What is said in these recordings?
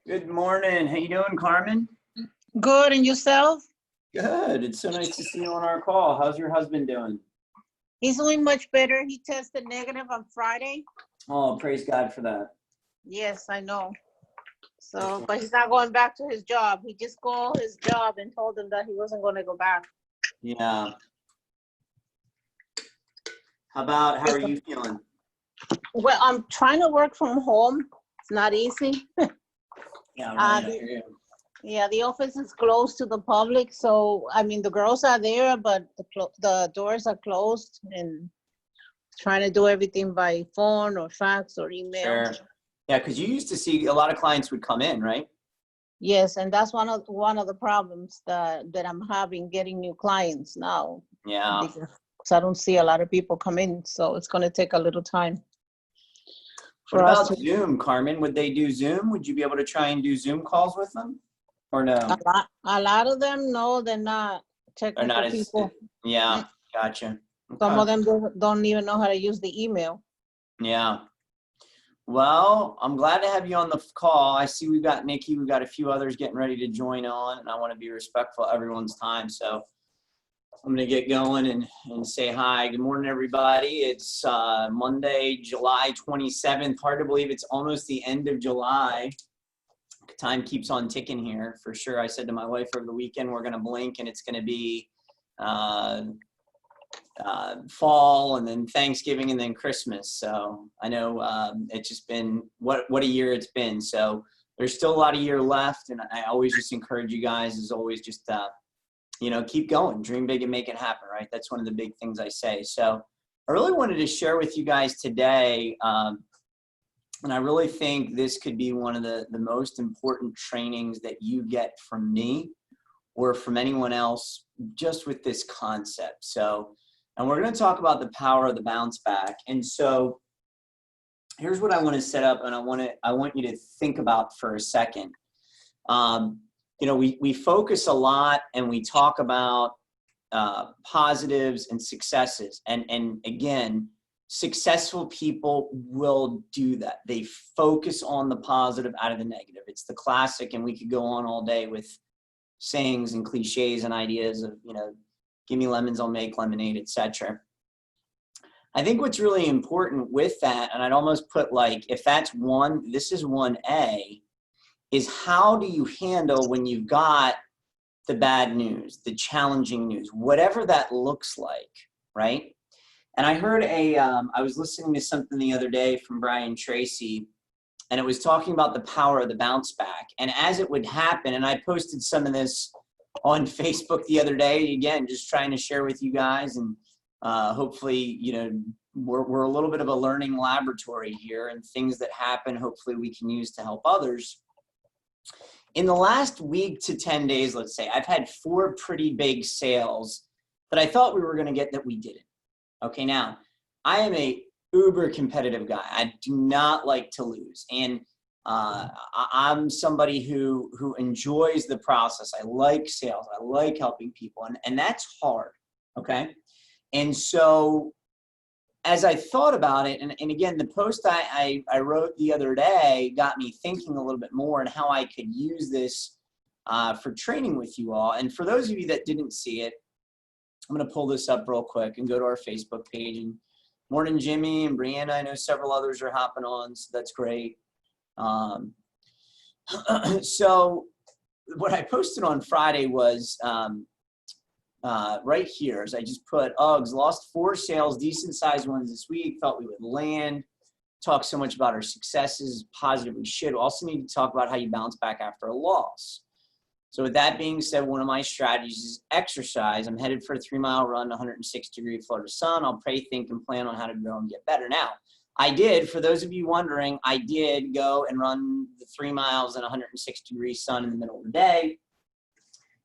Good morning. How you doing, Carmen? Good, and yourself? Good. It's so nice to see you on our call. How's your husband doing? He's doing much better. He tested negative on Friday. Oh, praise God for that. Yes, I know. So, but he's not going back to his job. He just called his job and told them that he wasn't going to go back. Yeah. How are you feeling? Well, I'm trying to work from home. It's not easy. Yeah, right. I hear you. Yeah, the office is closed to the public. So, I mean, the girls are there, but the doors are closed, and trying to do everything by phone or fax or email. Sure. Yeah, because you used to see a lot of clients would come in, right? Yes, and that's one of the problems that I'm having getting new clients now. Yeah. Because I don't see a lot of people come in, so it's going to take a little time. What about Zoom, Carmen? Would they do Zoom? Would you be able to try and do Zoom calls with them, or no? A lot of them, no, they're not technical people. Yeah, gotcha. Okay. Some of them don't even know how to use the email. Yeah. Well, I'm glad to have you on the call. I see we've got Nikki, we've got a few others getting ready to join on, and I want to be respectful of everyone's time. So I'm going to get going and say hi. Good morning, everybody. It's Monday, July 27th. Hard to believe it's almost the end of July. Time keeps on ticking here for sure. I said to my wife over the weekend, we're going to blink and it's going to be fall, and then Thanksgiving, and then Christmas. So I know it's just been what a year it's been. So there's still a lot of year left, and I always just encourage you guys, as always, just keep going, dream big and make it happen, right? That's one of the big things I say. So I really wanted to share with you guys today, and I really think this could be one of the most important trainings that you get from me or from anyone else, just with this concept. So, and we're going to talk about the power of the bounce back. And so here's what I want to set up, and I want you to think about for a second. We focus a lot and we talk about positives and successes. And again, successful people will do that. They focus on the positive out of the negative. It's the classic, and we could go on all day with sayings and cliches and ideas of, give me lemons, I'll make lemonade, etc. I think what's really important with that, and I'd almost put if that's this is 1A, is how do you handle when you've got the bad news, the challenging news, whatever that looks like, right? And I heard I was listening to something the other day from Brian Tracy, and it was talking about the power of the bounce back. And as it would happen, and I posted some of this on Facebook the other day, again, just trying to share with you guys, and hopefully, we're a little bit of a learning laboratory here, and things that happen, hopefully we can use to help others. In the last week to 10 days, let's say, I've had 4 pretty big sales that I thought we were going to get that we didn't. Okay, now, I am a uber competitive guy. I do not like to lose. And I'm somebody who enjoys the process. I like sales. I like helping people. And that's hard, okay? And so as I thought about it, and again, the post I wrote the other day got me thinking a little bit more on how I could use this for training with you all. And for those of you that didn't see it, I'm going to pull this up real quick and go to our Facebook page. And morning, Jimmy and Brianna. I know several others are hopping on, so that's great. So what I posted on Friday was right here, as I just put, Uggs lost 4 sales, decent sized ones this week, thought we would land. Talk so much about our successes, positive we should. We also need to talk about how you bounce back after a loss. So with that being said, one of my strategies is exercise. I'm headed for a 3-mile run, 106-degree Florida sun. I'll pray, think, and plan on how to grow and get better. Now, I did, for those of you wondering, I did go and run the 3 miles in 106-degree sun in the middle of the day.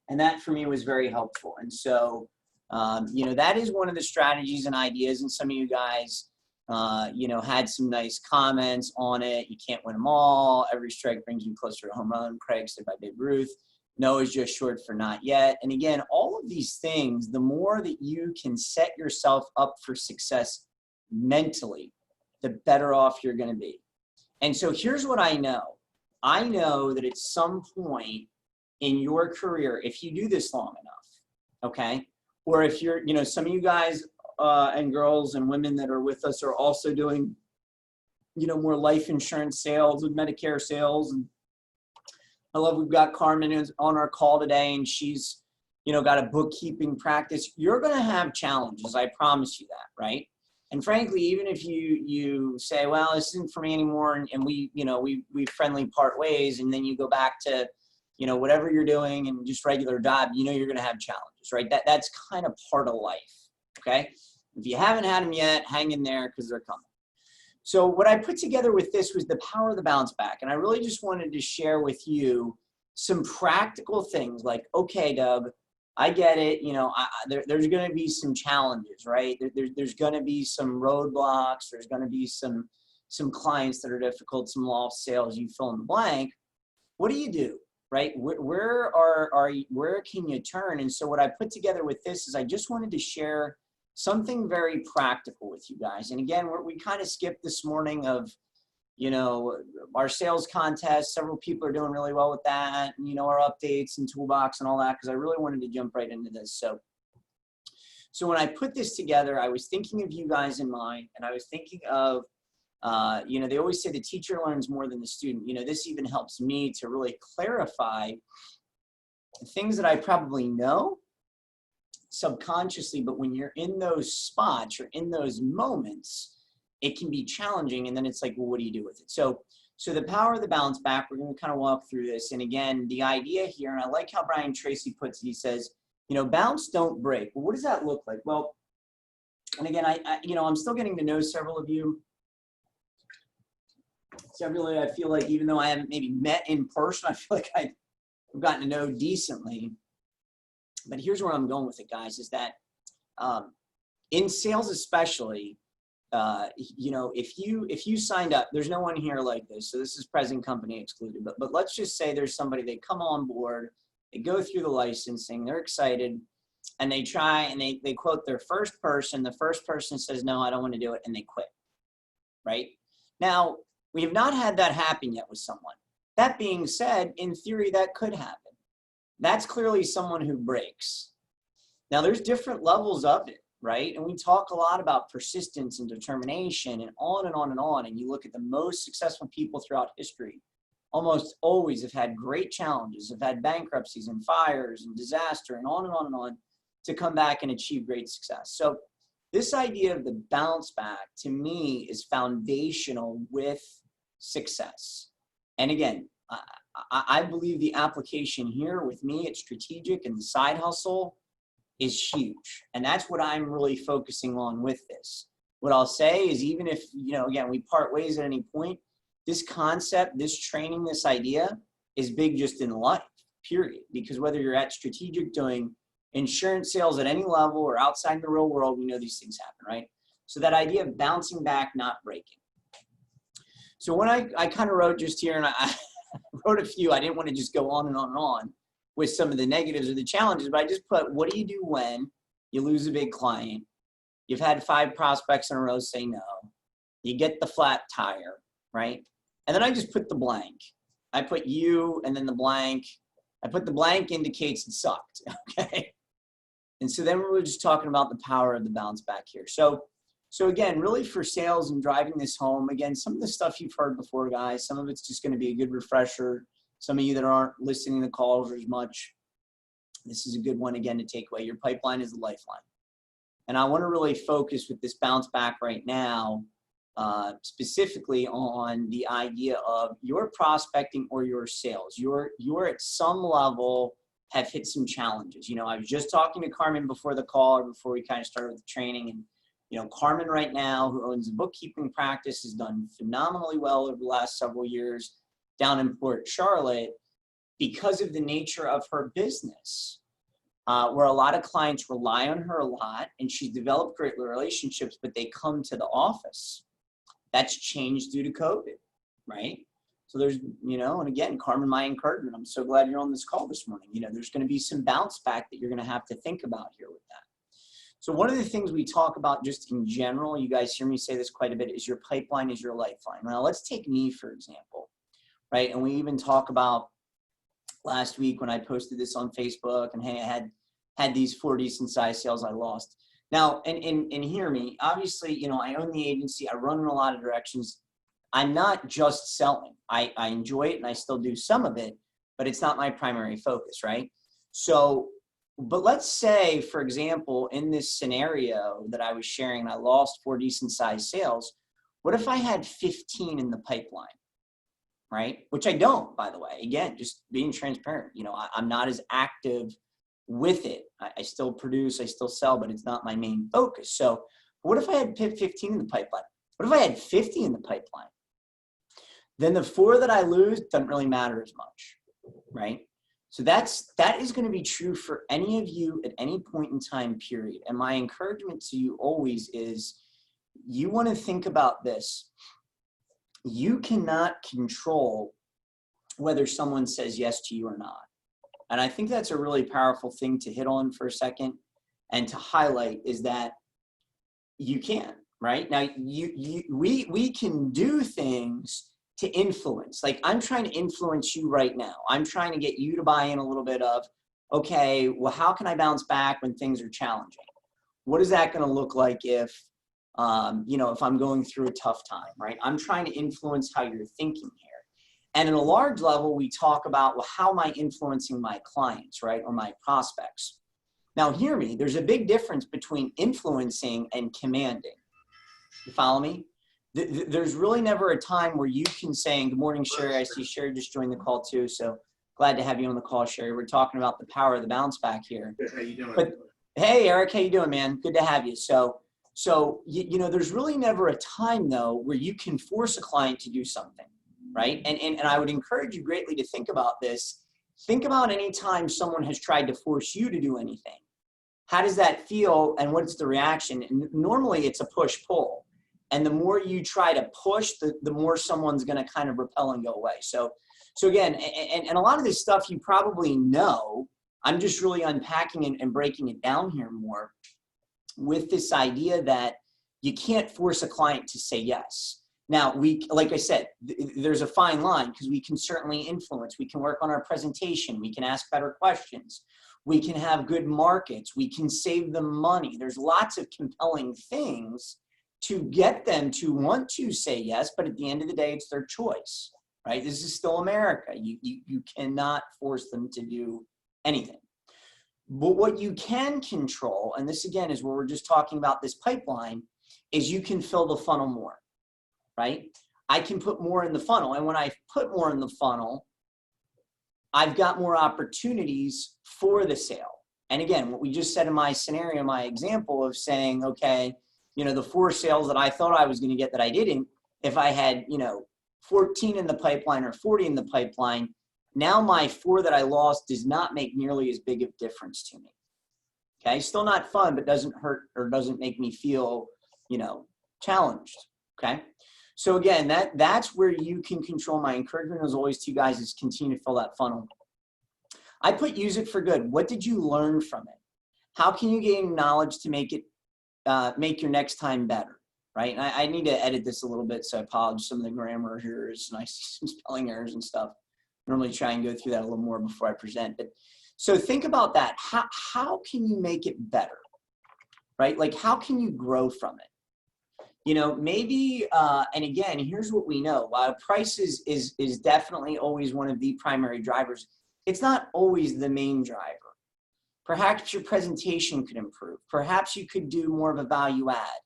And that for me was very helpful. And so, that is one of the strategies and ideas. And some of you guys, had some nice comments on it. You can't win them all. Every strike brings you closer to home run. Craig said by Babe Ruth. No is just short for not yet. And again, all of these things, the more that you can set yourself up for success mentally, the better off you're going to be. And so here's what I know. I know that at some point in your career, if you do this long enough, okay, or if you're, you know, some of you guys and girls and women that are with us are also doing, you know, more life insurance sales and Medicare sales. And I love we've got Carmen on our call today, and she's, you know, got a bookkeeping practice. You're going to have challenges. I promise you that, right? And frankly, even if you say, well, this isn't for me anymore, and we, you know, we friendly part ways, and then you go back to, you know, whatever you're doing and just regular job, you know, you're going to have challenges, right? That's kind of part of life. Okay. If you haven't had them yet, hang in there because they're coming. So what I put together with this was the power of the bounce back. And I really just wanted to share with you some practical things like, okay, Doug, I get it. You know, there's going to be some challenges, right? There's going to be some roadblocks. There's going to be some clients that are difficult, some lost sales, you fill in the blank. What do you do, right? Where can you turn? And so what I put together with this is I just wanted to share something very practical with you guys. And again, we kind of skipped this morning of, you know, our sales contest. Several people are doing really well with that, and, you know, our updates and toolbox and all that, because I really wanted to jump right into this. So when I put this together, I was thinking of you guys in mind, and I was thinking of, you know, they always say the teacher learns more than the student. You know, this even helps me to really clarify things that I probably know subconsciously, but when you're in those spots or in those moments, it can be challenging. And then it's like, well, what do you do with it? So the power of the bounce back, we're going to kind of walk through this. And again, the idea here, and I like how Brian Tracy puts it, he says, you know, bounce, don't break. Well, what does that look like? Well, and again, I you know, I'm still getting to know several of you. Several, I feel like, even though I haven't maybe met in person, I feel like I've gotten to know decently. But here's where I'm going with it, guys, is that in sales especially, you know, if you signed up, there's no one here like this, so this is present company excluded, but let's just say there's somebody, they come on board, they go through the licensing, they're excited, and they try, and they quote their first person, the first person says, no, I don't want to do it, and they quit, right? Now, we have not had that happen yet with someone. That being said, in theory, that could happen. That's clearly someone who breaks. Now, there's different levels of it, right? And we talk a lot about persistence and determination and on and on and on. And you look at the most successful people throughout history, almost always have had great challenges, have had bankruptcies and fires and disaster and on and on and on to come back and achieve great success. So this idea of the bounce back, to me, is foundational with success. And again, I believe the application here with me at Strategic and the side hustle is huge. And that's what I'm really focusing on with this. What I'll say is, even if, you know, again, we part ways at any point, this concept, this training, this idea is big just in life, period. Because whether you're at Strategic doing insurance sales at any level or outside in the real world, we know these things happen, right? So that idea of bouncing back, not breaking. So when I kind of wrote just here, and I wrote a few, I didn't want to just go on and on and on with some of the negatives or the challenges, but I just put, what do you do when you lose a big client? You've had 5 prospects in a row say no. You get the flat tire, right? And then I just put the blank. I put you and then the blank. I put the blank indicates it sucked, okay? And so then we're just talking about the power of the bounce back here. So again, really for sales and driving this home, again, some of the stuff you've heard before, guys, some of it's just going to be a good refresher. Some of you that aren't listening to calls as much, this is a good one, again, to take away. Your pipeline is the lifeline. And I want to really focus with this bounce back right now, specifically on the idea of your prospecting or your sales. You're at some level have hit some challenges. You know, I was just talking to Carmen before the call, or before we kind of started with the training, and you know, Carmen right now, who owns a bookkeeping practice, has done phenomenally well over the last several years down in Port Charlotte because of the nature of her business, where a lot of clients rely on her a lot, and she's developed great relationships, but they come to the office. That's changed due to COVID, right? So there's, you know, and again, Carmen, my encouragement, I'm so glad you're on this call this morning. You know, there's going to be some bounce back that you're going to have to think about here with that. So one of the things we talk about just in general, you guys hear me say this quite a bit, is your pipeline is your lifeline. Now let's take me, for example, right? And we even talk about last week when I posted this on Facebook and hey, I had these 4 decent size sales I lost. Now, and hear me, obviously, you know, I own the agency, I run in a lot of directions. I'm not just selling. I enjoy it and I still do some of it, but it's not my primary focus, right? So, but let's say, for example, in this scenario that I was sharing, I lost 4 decent sized sales. What if I had 15 in the pipeline, right? Which I don't, by the way. Again, just being transparent. You know, I'm not as active with it. I still produce, I still sell, but it's not my main focus. So what if I had 15 in the pipeline? What if I had 50 in the pipeline? Then the 4 that I lose doesn't really matter as much, right? So that is going to be true for any of you at any point in time, period. And my encouragement to you always is you want to think about this. You cannot control whether someone says yes to you or not. And I think that's a really powerful thing to hit on for a second and to highlight is that you can, right? Now, we can do things to influence. Like I'm trying to influence you right now. I'm trying to get you to buy in a little bit of, okay, well, how can I bounce back when things are challenging? What is that going to look like if, you know, if I'm going through a tough time, right? I'm trying to influence how you're thinking here. And in a large level, we talk about, well, how am I influencing my clients, right? Or my prospects. Now, hear me, there's a big difference between influencing and commanding. You follow me? There's really never a time where you can say, good morning, Sherry. I see Sherry just joined the call too. So glad to have you on the call, Sherry. We're talking about the power of the bounce back here. Good. How you doing? But hey, Eric, how you doing, man? Good to have you. So you know, there's really never a time though where you can force a client to do something, right? And I would encourage you greatly to think about this. Think about any time someone has tried to force you to do anything. How does that feel and what's the reaction? And normally it's a push-pull. And the more you try to push, the more someone's going to kind of repel and go away. So again, and a lot of this stuff you probably know, I'm just really unpacking and breaking it down here more with this idea that you can't force a client to say yes. Now, like I said, there's a fine line because we can certainly influence. We can work on our presentation. We can ask better questions. We can have good markets. We can save them money. There's lots of compelling things to get them to want to say yes, but at the end of the day, it's their choice, right? This is still America. You cannot force them to do anything. But what you can control, and this again is where we're just talking about this pipeline, is you can fill the funnel more, right? I can put more in the funnel. And when I put more in the funnel, I've got more opportunities for the sale. And again, what we just said in my scenario, my example of saying, okay, you know, the 4 sales that I thought I was going to get that I didn't, if I had, you know, 14 in the pipeline or 40 in the pipeline, now my 4 that I lost does not make nearly as big of a difference to me. Okay, still not fun, but doesn't hurt or doesn't make me feel, you know, challenged. Okay, so again, that's where you can control. My encouragement as always to you guys is continue to fill that funnel. I put use it for good. What did you learn from it? How can you gain knowledge to make it make your next time better, right? And I need to edit this a little bit, so I apologize. Some of the grammar here is nice, some spelling errors and stuff. Normally try and go through that a little more before I present. But so think about that. How can you make it better, right? Like how can you grow from it? You know, maybe, and again, here's what we know. While price is definitely always one of the primary drivers, it's not always the main driver. Perhaps your presentation could improve. Perhaps you could do more of a value add.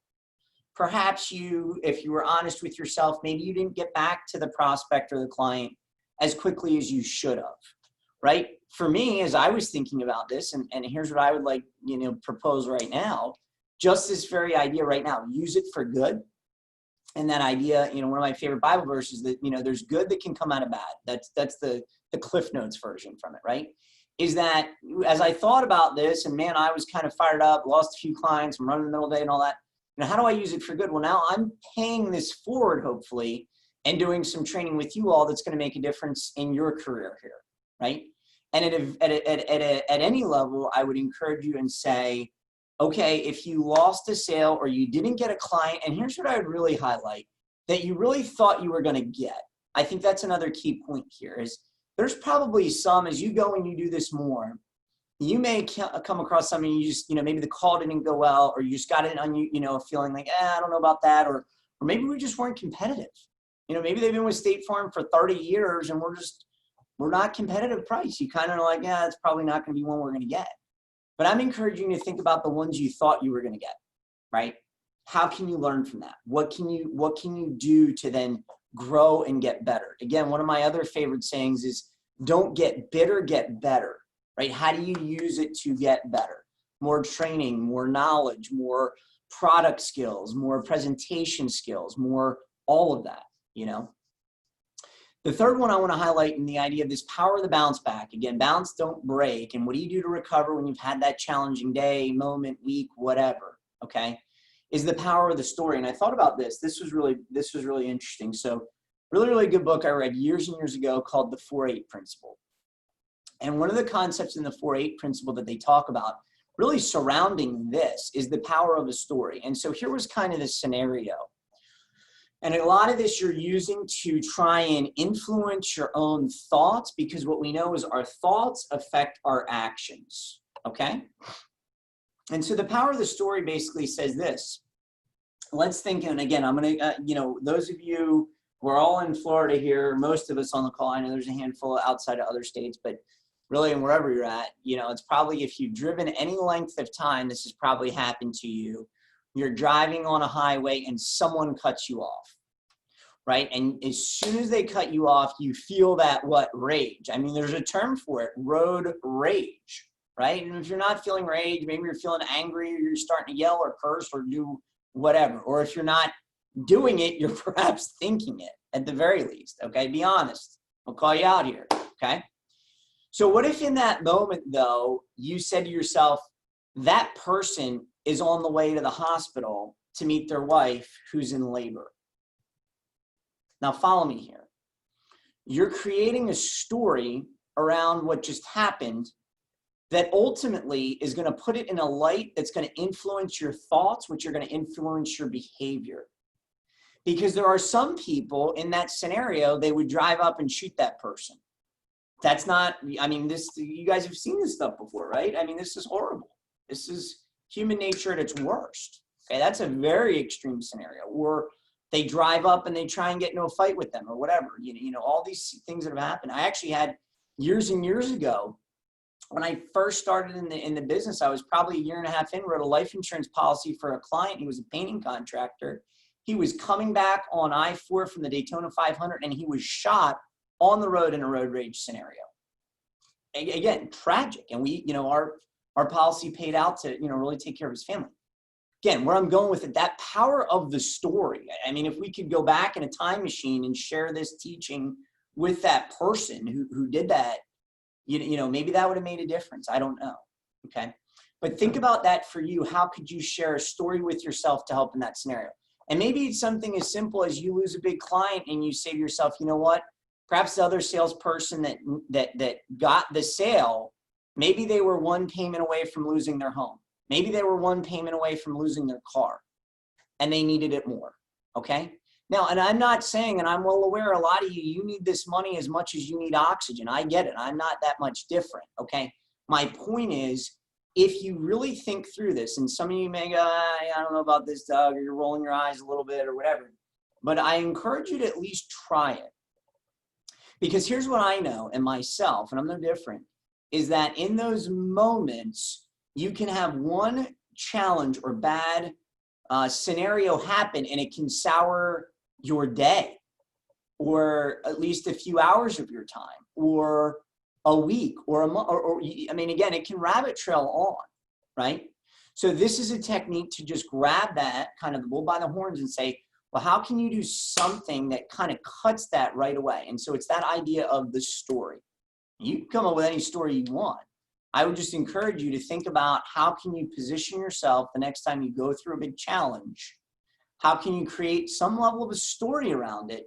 Perhaps you, if you were honest with yourself, maybe you didn't get back to the prospect or the client as quickly as you should have, right? For me, as I was thinking about this, and here's what I would like, you know, propose right now, just this very idea right now, use it for good. And that idea, you know, one of my favorite Bible verses that, you know, there's good that can come out of bad. That's the Cliff Notes version from it, right? Is that as I thought about this, and man, I was kind of fired up, lost a few clients, I'm running the middle of the day and all that. You know, how do I use it for good? Well, now I'm paying this forward, hopefully, and doing some training with you all that's going to make a difference in your career here, right? And at any level, I would encourage you and say, okay, if you lost a sale or you didn't get a client, and here's what I would really highlight, that you really thought you were going to get. I think that's another key point here is there's probably some, as you go and you do this more, you may come across something you just, maybe the call didn't go well, or you just got it on feeling like, I don't know about that. Or maybe we just weren't competitive. Maybe they've been with State Farm for 30 years and we're not competitive price. You kind of are like, it's probably not going to be one we're going to get. But I'm encouraging you to think about the ones you thought you were going to get, right? How can you learn from that? What can you do to then grow and get better? Again, one of my other favorite sayings is don't get bitter, get better, right? How do you use it to get better? More training, more knowledge, more product skills, more presentation skills, more all of that, The third one I want to highlight in the idea of this power of the bounce back. Again, bounce, don't break. And what do you do to recover when you've had that challenging day, moment, week, whatever, okay? Is the power of the story. And I thought about this. This was really interesting. So really, really good book I read years and years ago called The 4-8 Principle. And one of the concepts in the 4-8 Principle that they talk about really surrounding this is the power of a story. And so here was kind of the scenario. And a lot of this you're using to try and influence your own thoughts, because what we know is our thoughts affect our actions, okay? And so the power of the story basically says this. Let's think, and again, I'm going to, those of you, we're all in Florida here, most of us on the call, I know there's a handful outside of other states, but really, and wherever you're at, it's probably, if you've driven any length of time, this has probably happened to you. You're driving on a highway and someone cuts you off, right? And as soon as they cut you off, you feel that rage. I mean, there's a term for it, road rage, right? And if you're not feeling rage, maybe you're feeling angry, or you're starting to yell or curse or do whatever. Or if you're not doing it, you're perhaps thinking it at the very least, okay? Be honest. I'll call you out here, okay? So what if in that moment, though, you said to yourself, that person is on the way to the hospital to meet their wife who's in labor. Now follow me here. You're creating a story around what just happened that ultimately is going to put it in a light that's going to influence your thoughts, which are going to influence your behavior. Because there are some people in that scenario, they would drive up and shoot that person. That's not, you guys have seen this stuff before, right? This is horrible. This is human nature at its worst. Okay, that's a very extreme scenario. Or they drive up and they try and get into a fight with them or whatever. All these things that have happened. I actually had years and years ago, when I first started in the business, I was probably a year and a half in, wrote a life insurance policy for a client. He was a painting contractor. He was coming back on I-4 from the Daytona 500, and he was shot on the road in a road rage scenario. Again, tragic. And we, our policy paid out to, really take care of his family. Again, where I'm going with it, that power of the story. If we could go back in a time machine and share this teaching with that person who did that, maybe that would have made a difference. I don't know. Okay. But think about that for you. How could you share a story with yourself to help in that scenario? And maybe it's something as simple as you lose a big client and you say to yourself, you know what? Perhaps the other salesperson that got the sale, maybe they were one payment away from losing their home. Maybe they were one payment away from losing their car and they needed it more. Okay. Now, and I'm not saying, and I'm well aware, a lot of you need this money as much as you need oxygen. I get it. I'm not that much different. Okay. My point is, if you really think through this, and some of you may go, I don't know about this, Doug, or you're rolling your eyes a little bit or whatever, but I encourage you to at least try it. Because here's what I know, and myself, and I'm no different, is that in those moments, you can have one challenge or bad scenario happen, and it can sour your day, or at least a few hours of your time, or a week, or a month, or again, it can rabbit trail on, right? So this is a technique to just grab that kind of the bull by the horns and say, well, how can you do something that kind of cuts that right away? And so it's that idea of the story. You can come up with any story you want. I would just encourage you to think about how can you position yourself the next time you go through a big challenge? How can you create some level of a story around it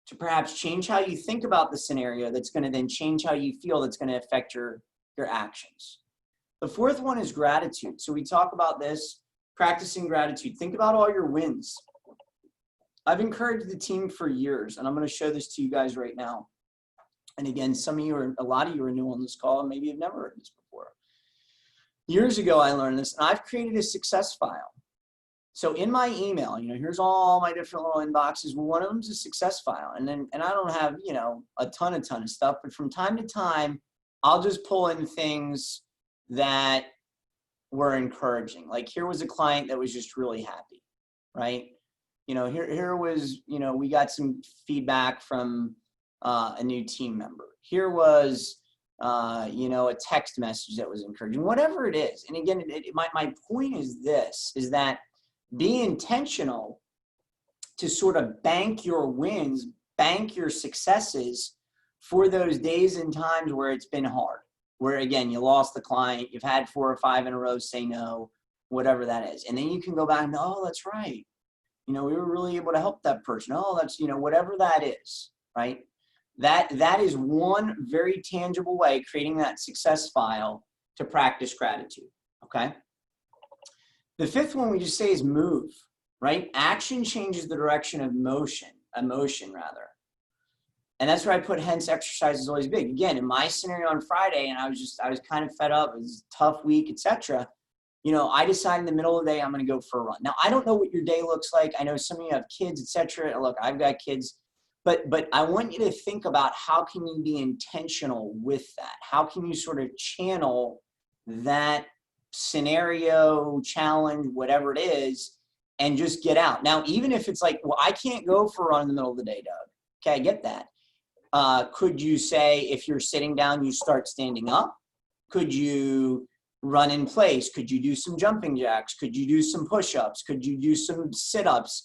to perhaps change how you think about the scenario that's going to then change how you feel, that's going to affect your actions. The fourth one is gratitude. So we talk about this, practicing gratitude. Think about all your wins. I've encouraged the team for years, and I'm going to show this to you guys right now. And again, a lot of you are new on this call, and maybe you've never heard this before. Years ago, I learned this, and I've created a success file. So in my email, here's all my different little inboxes. Well, one of them is a success file. And I don't have, a ton of stuff, but from time to time, I'll just pull in things that were encouraging. Like here was a client that was just really happy, right? Here was, we got some feedback from a new team member. Here was, a text message that was encouraging, whatever it is. And again, my point is this, is that be intentional to sort of bank your wins, bank your successes for those days and times where it's been hard, where again, you lost the client, you've had 4 or 5 in a row say no, whatever that is. And then you can go back and, oh, that's right. We were really able to help that person. Oh, that's, whatever that is, right? That is one very tangible way, creating that success file to practice gratitude, okay? The fifth one we just say is move, right? Action changes the direction of emotion rather. And that's where I put hence exercise is always big. Again, in my scenario on Friday, and I was kind of fed up, it was a tough week, etc. I decided in the middle of the day, I'm going to go for a run. Now, I don't know what your day looks like. I know some of you have kids, etc. Look, I've got kids, but I want you to think about how can you be intentional with that? How can you sort of channel that scenario, challenge, whatever it is, and just get out. Now, even if it's like, well, I can't go for a run in the middle of the day, Doug. Okay, I get that. Could you say if you're sitting down, you start standing up? Could you run in place? Could you do some jumping jacks? Could you do some push-ups? Could you do some sit-ups?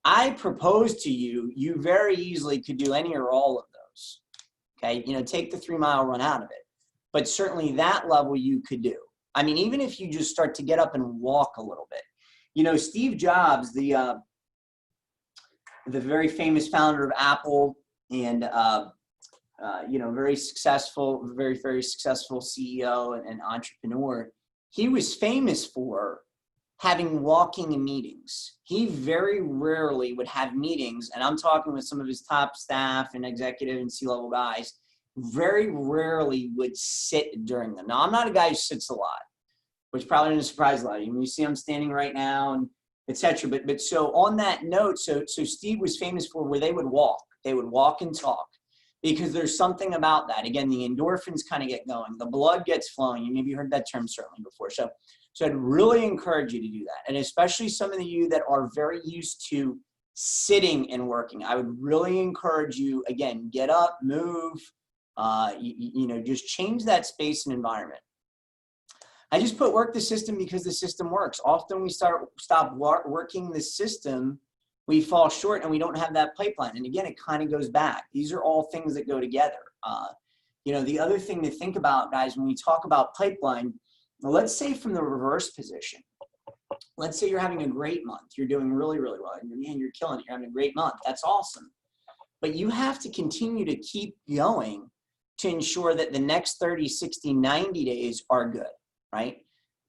I propose to you, you very easily could do any or all of those. Okay, take the 3-mile run out of it. But certainly that level you could do. I mean, even if you just start to get up and walk a little bit. Steve Jobs, the very famous founder of Apple and, very successful, very, very successful CEO and entrepreneur, he was famous for having walking meetings. He very rarely would have meetings, and I'm talking with some of his top staff and executive and C-level guys, very rarely would sit during them. Now, I'm not a guy who sits a lot, which probably doesn't surprise a lot of you. You see I'm standing right now and et cetera. But so on that note, so Steve was famous for where they would walk. They would walk and talk because there's something about that. Again, the endorphins kind of get going. The blood gets flowing. You maybe heard that term certainly before. So I'd really encourage you to do that. And especially some of you that are very used to sitting and working, I would really encourage you, again, get up, move, just change that space and environment. I just put work the system because the system works. Often we stop working the system, we fall short and we don't have that pipeline. And again, it kind of goes back. These are all things that go together. The other thing to think about, guys, when we talk about pipeline, let's say from the reverse position, let's say you're having a great month. You're doing really, really well. And man, you're killing it. You're having a great month. That's awesome. But you have to continue to keep going to ensure that the next 30, 60, 90 days are good. Right?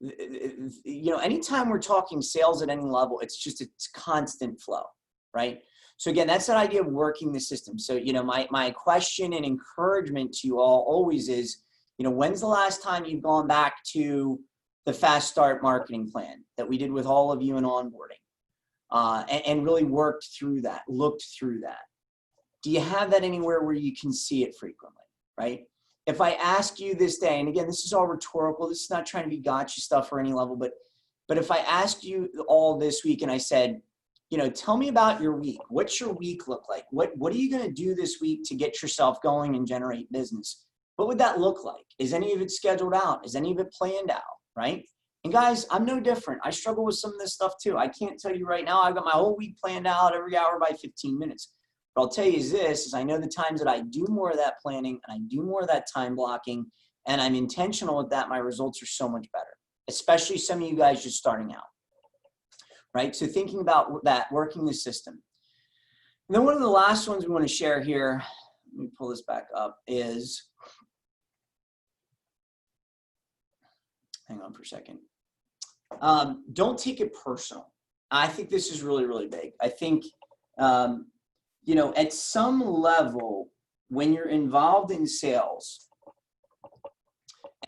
Anytime we're talking sales at any level, it's constant flow, right? So again, that's that idea of working the system. So, my question and encouragement to you all always is, when's the last time you've gone back to the Fast Start marketing plan that we did with all of you in onboarding and really worked through that, looked through that? Do you have that anywhere where you can see it frequently, right? If I ask you this day, and again, this is all rhetorical, this is not trying to be gotcha stuff or any level, but if I asked you all this week and I said, tell me about your week. What's your week look like? What are you going to do this week to get yourself going and generate business? What would that look like? Is any of it scheduled out? Is any of it planned out, right? And guys, I'm no different. I struggle with some of this stuff too. I can't tell you right now, I've got my whole week planned out every hour by 15 minutes. But I'll tell you is I know the times that I do more of that planning and I do more of that time blocking and I'm intentional with that, my results are so much better, especially some of you guys just starting out, right? So thinking about that, working the system. And then one of the last ones we want to share here, let me pull this back up, is, hang on for a second. Don't take it personal. I think this is really, really big. I think You know, at some level, when you're involved in sales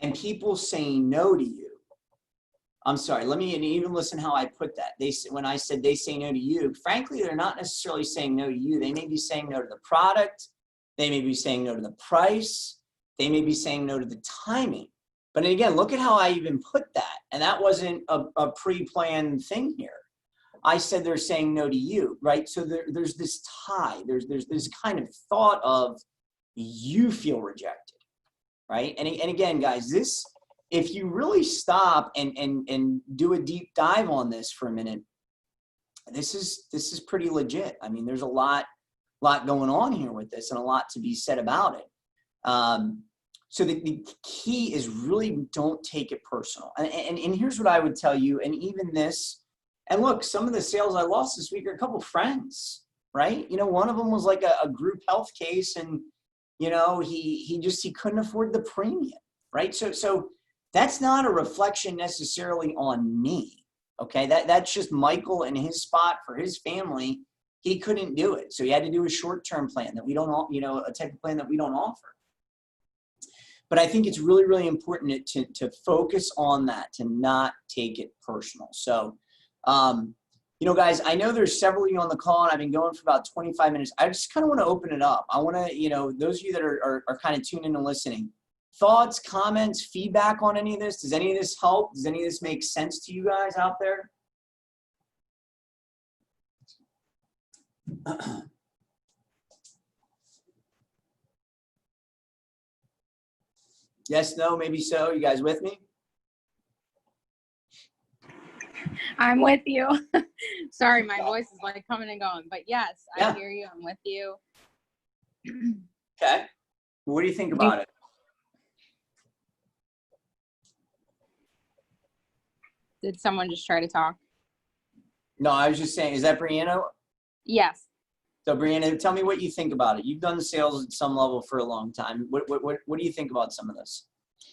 and people say no to you, I'm sorry, let me, and even listen how I put that. When I said they say no to you, frankly, they're not necessarily saying no to you. They may be saying no to the product. They may be saying no to the price. They may be saying no to the timing. But again, look at how I even put that. And that wasn't a pre-planned thing here. I said they're saying no to you, right? So there's this tie. There's this kind of thought of you feel rejected, right? And again, guys, this, if you really stop and do a deep dive on this for a minute, this is pretty legit. I mean, there's a lot going on here with this and a lot to be said about it. So the key is really don't take it personal. And here's what I would tell you, and even this, and look, some of the sales I lost this week are a couple friends, right? You know, one of them was like a group health case, and you know, he couldn't afford the premium, right? So that's not a reflection necessarily on me. Okay, that's just Michael and his spot for his family. He couldn't do it, so he had to do a short-term plan that we don't, you know, a type of plan that we don't offer. But I think it's really, really important to focus on that, to not take it personal. So, you know, guys, I know there's several of you on the call, and I've been going for about 25 minutes. I just kind of want to open it up. I want to, you know, those of you that are kind of tuned in and listening, thoughts, comments, feedback on any of this? Does any of this help? Does any of this make sense to you guys out there? Yes, no, maybe so. You guys with me? I'm with you. Sorry, my voice is like coming and going, but yes, yeah. I hear you. I'm with you. Okay. What do you think about it? Did someone just try to talk? No, I was just saying, is that Brianna? Yes. So Brianna, tell me what you think about it. You've done sales at some level for a long time. What do you think about some of this?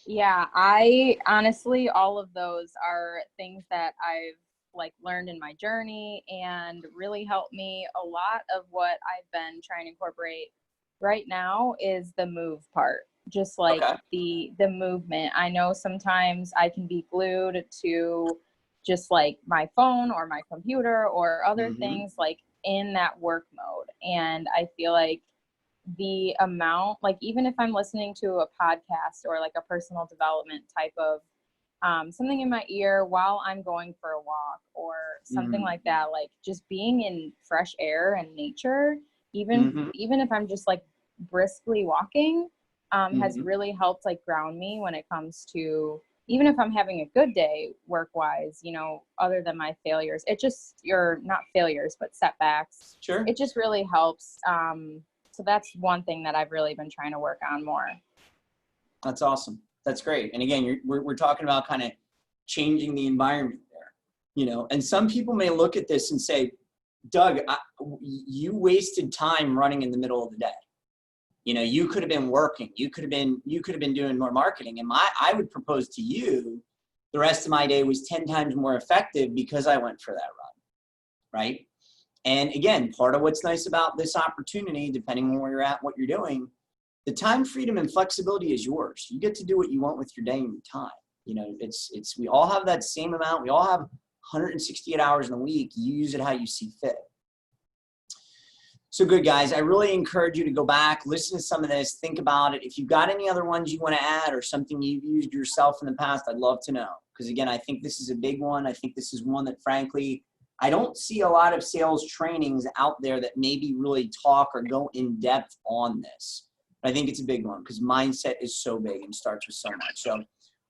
Yeah, I honestly, all of those are things that I've like learned in my journey and really helped me. A lot of what I've been trying to incorporate right now is the move part, just like the movement. I know sometimes I can be glued to just like my phone or my computer or other things like in that work mode. And I feel like the amount, like even if I'm listening to a podcast or like a personal development type of something in my ear while I'm going for a walk or something like that, like just being in fresh air and nature, even if I'm just like briskly walking, has really helped like ground me when it comes to, even if I'm having a good day work-wise, you know, other than my failures, it just, you're not failures, but setbacks. Sure. It just really helps. So that's one thing that I've really been trying to work on more. That's awesome. That's great. And again, we're talking about kind of changing the environment there, you know, and some people may look at this and say, Doug, you wasted time running in the middle of the day. You know, you could have been working, you could have been doing more marketing. And I would propose to you, the rest of my day was 10 times more effective because I went for that run, right? And again, part of what's nice about this opportunity, depending on where you're at, what you're doing, the time freedom and flexibility is yours. You get to do what you want with your day and your time. You know, we all have that same amount. We all have 168 hours in a week. You use it how you see fit. So good, guys. I really encourage you to go back, listen to some of this, think about it. If you've got any other ones you want to add or something you've used yourself in the past, I'd love to know. Because again, I think this is a big one. I think this is one that frankly, I don't see a lot of sales trainings out there that maybe really talk or go in depth on this. But I think it's a big one because mindset is so big and starts with so much. So,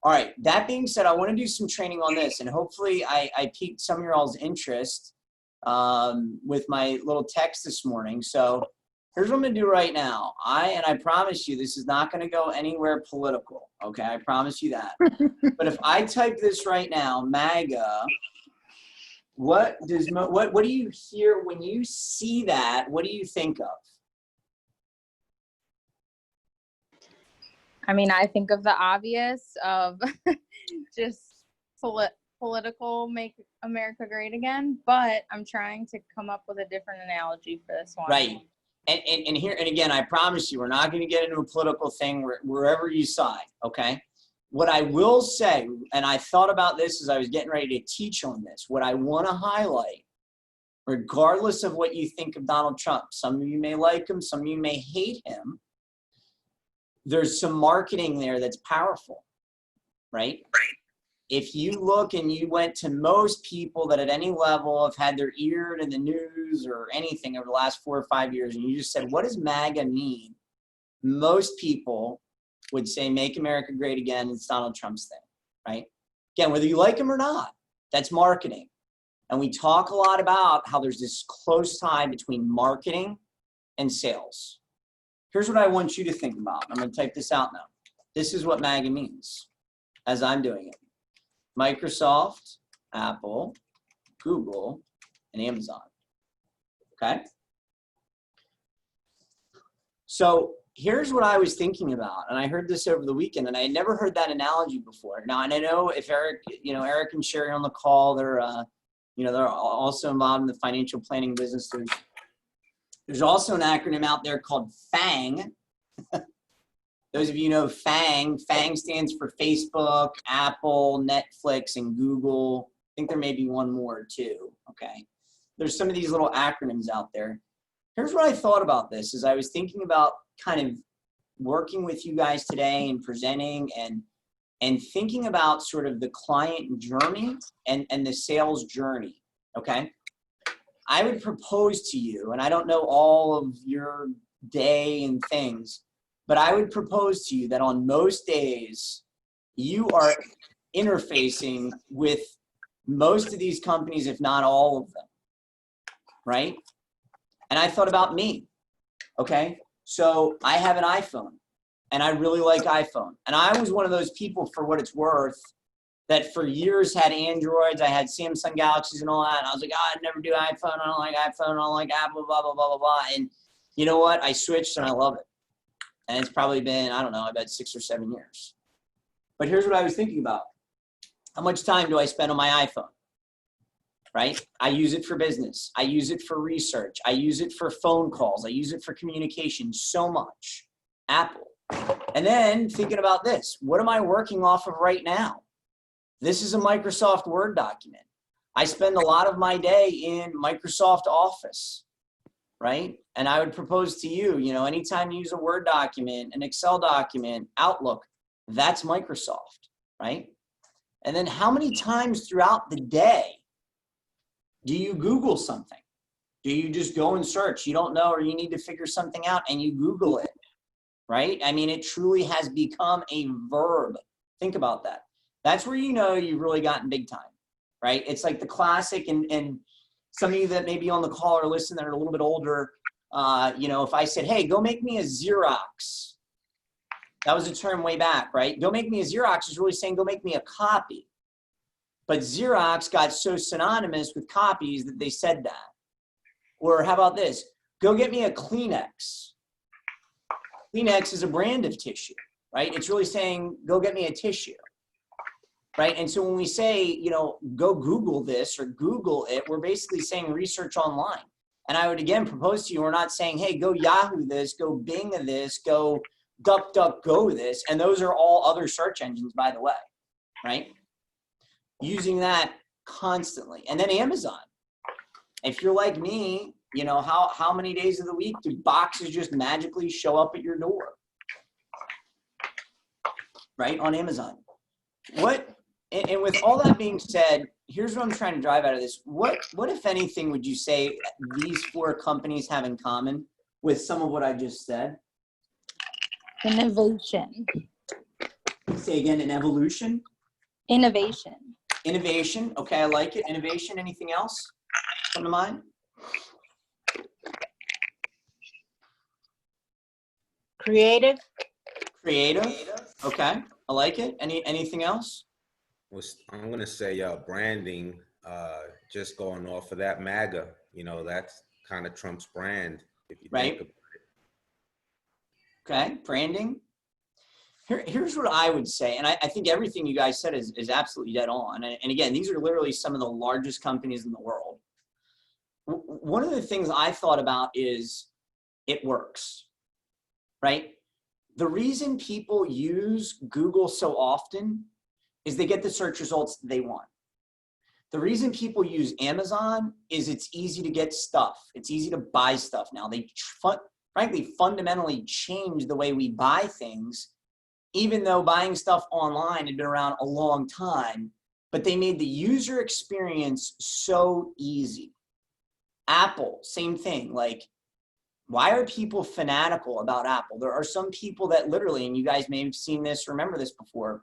all right, that being said, I want to do some training on this, and hopefully I piqued some of y'all's interest with my little text this morning. So here's what I'm going to do right now. I promise you this is not going to go anywhere political, okay? I promise you that. But if I type this right now, MAGA, what do you hear when you see that? What do you think of? I mean, I think of the obvious of just political make America great again, but I'm trying to come up with a different analogy for this one. Right. And here, and again, I promise you, we're not going to get into a political thing wherever you side, okay? What I will say, and I thought about this as I was getting ready to teach on this, what I want to highlight, regardless of what you think of Donald Trump, some of you may like him, some of you may hate him, there's some marketing there that's powerful, right? If you look and you went to most people that at any level have had their ear in the news or anything over the last 4 or 5 years, and you just said, what does MAGA mean? Most people would say, make America great again. It's Donald Trump's thing, right? Again, whether you like him or not, that's marketing. And we talk a lot about how there's this close tie between marketing and sales. Here's what I want you to think about. I'm going to type this out now. This is what MAGA means as I'm doing it. Microsoft, Apple, Google, and Amazon. Okay? So here's what I was thinking about, and I heard this over the weekend, and I had never heard that analogy before. Now, and I know if Eric, Eric and Sherry on the call, they're also involved in the financial planning business. There's also an acronym out there called FANG. Those of you know FANG. FANG stands for Facebook, Apple, Netflix, and Google. I think there may be one more too, okay? There's some of these little acronyms out there. Here's what I thought about this as I was thinking about kind of working with you guys today and presenting and thinking about sort of the client journey and the sales journey, okay? I would propose to you, and I don't know all of your day and things, but I would propose to you that on most days, you are interfacing with most of these companies, if not all of them, right? And I thought about me, okay? So I have an iPhone, and I really like iPhone. And I was one of those people, for what it's worth, that for years had Androids. I had Samsung Galaxies and all that. And I was like, I'd never do iPhone. I don't like iPhone. I don't like Apple, blah, blah, blah, blah, blah. And you know what? I switched, and I love it. And it's probably been, I don't know, I bet 6 or 7 years. But here's what I was thinking about. How much time do I spend on my iPhone? Right? I use it for business. I use it for research. I use it for phone calls. I use it for communication so much. Apple. And then thinking about this, what am I working off of right now? This is a Microsoft Word document. I spend a lot of my day in Microsoft Office, right? And I would propose to you, anytime you use a Word document, an Excel document, Outlook, that's Microsoft, right? And then how many times throughout the day do you Google something? Do you just go and search? You don't know, or you need to figure something out and you Google it, right? I mean, it truly has become a verb. Think about that. That's where you know you've really gotten big time, right? It's like the classic, and some of you that may be on the call or listen that are a little bit older, if I said, hey, go make me a Xerox. That was a term way back, right? Go make me a Xerox is really saying go make me a copy. But Xerox got so synonymous with copies that they said that. Or how about this? Go get me a Kleenex. Kleenex is a brand of tissue, right? It's really saying go get me a tissue, right? And so when we say, go Google this or Google it, we're basically saying research online. And I would again propose to you, we're not saying, hey, go Yahoo this, go Bing this, go DuckDuckGo this. And those are all other search engines, by the way, right? Using that constantly. And then Amazon. If you're like me, how many days of the week do boxes just magically show up at your door? Right, on Amazon. And with all that being said, here's what I'm trying to drive out of this. What if anything, would you say these 4 companies have in common with some of what I just said? Innovation. Say again, an evolution? Innovation. Innovation. Okay, I like it. Innovation. Anything else come to mind? Creative. Creative. Okay, I like it. Anything else? I'm going to say branding, just going off of that MAGA, that's kind of Trump's brand. If you Right. think of Okay, branding. Here's what I would say, and I think everything you guys said is absolutely dead on. And again, these are literally some of the largest companies in the world. One of the things I thought about is it works, right? The reason people use Google so often is they get the search results they want. The reason people use Amazon is it's easy to get stuff. It's easy to buy stuff now. They frankly fundamentally changed the way we buy things, even though buying stuff online had been around a long time, but they made the user experience so easy. Apple, same thing. Like, why are people fanatical about Apple? There are some people that literally, and you guys may have seen this, remember this before,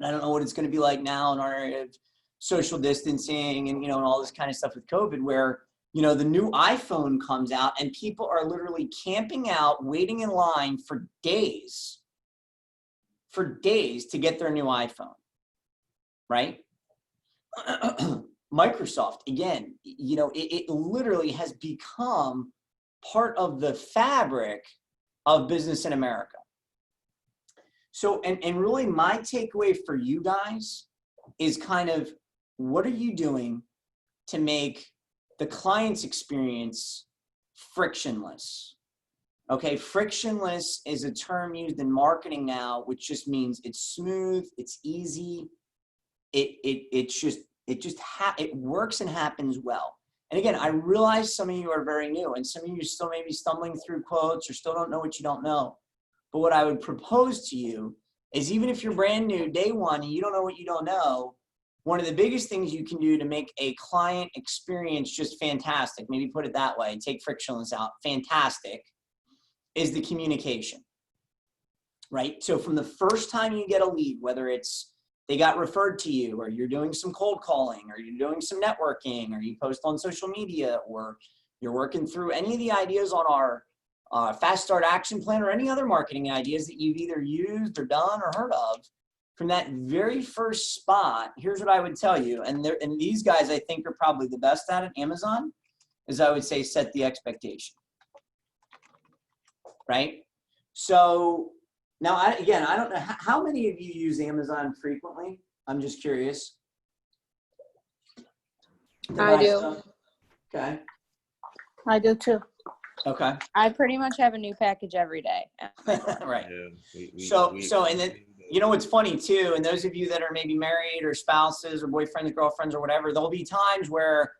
and I don't know what it's going to be like now in our area of social distancing and, and all this kind of stuff with COVID, where, the new iPhone comes out and people are literally camping out, waiting in line for days to get their new iPhone, right? Microsoft, again, it literally has become part of the fabric of business in America. So, and really my takeaway for you guys is kind of, what are you doing to make the client's experience frictionless? Okay, frictionless is a term used in marketing now, which just means it's smooth, it's easy, it works and happens well. And again, I realize some of you are very new and some of you still may be stumbling through quotes or still don't know what you don't know. But what I would propose to you is, even if you're brand new, day one, and you don't know what you don't know, one of the biggest things you can do to make a client experience just fantastic, maybe put it that way, take frictionless out, fantastic, is the communication, right? So from the first time you get a lead, whether it's they got referred to you, or you're doing some cold calling, or you're doing some networking, or you post on social media, or you're working through any of the ideas on our Fast Start Action Plan, or any other marketing ideas that you've either used or done or heard of, from that very first spot, here's what I would tell you, and these guys I think are probably the best at it, Amazon, is I would say set the expectation, right? So now, I don't know, how many of you use Amazon frequently? I'm just curious. I do. Stuff? Okay. I do too. Okay. I pretty much have a new package every day. Right. Yeah, And then, what's funny too, and those of you that are maybe married or spouses or boyfriends, girlfriends or whatever, there'll be times where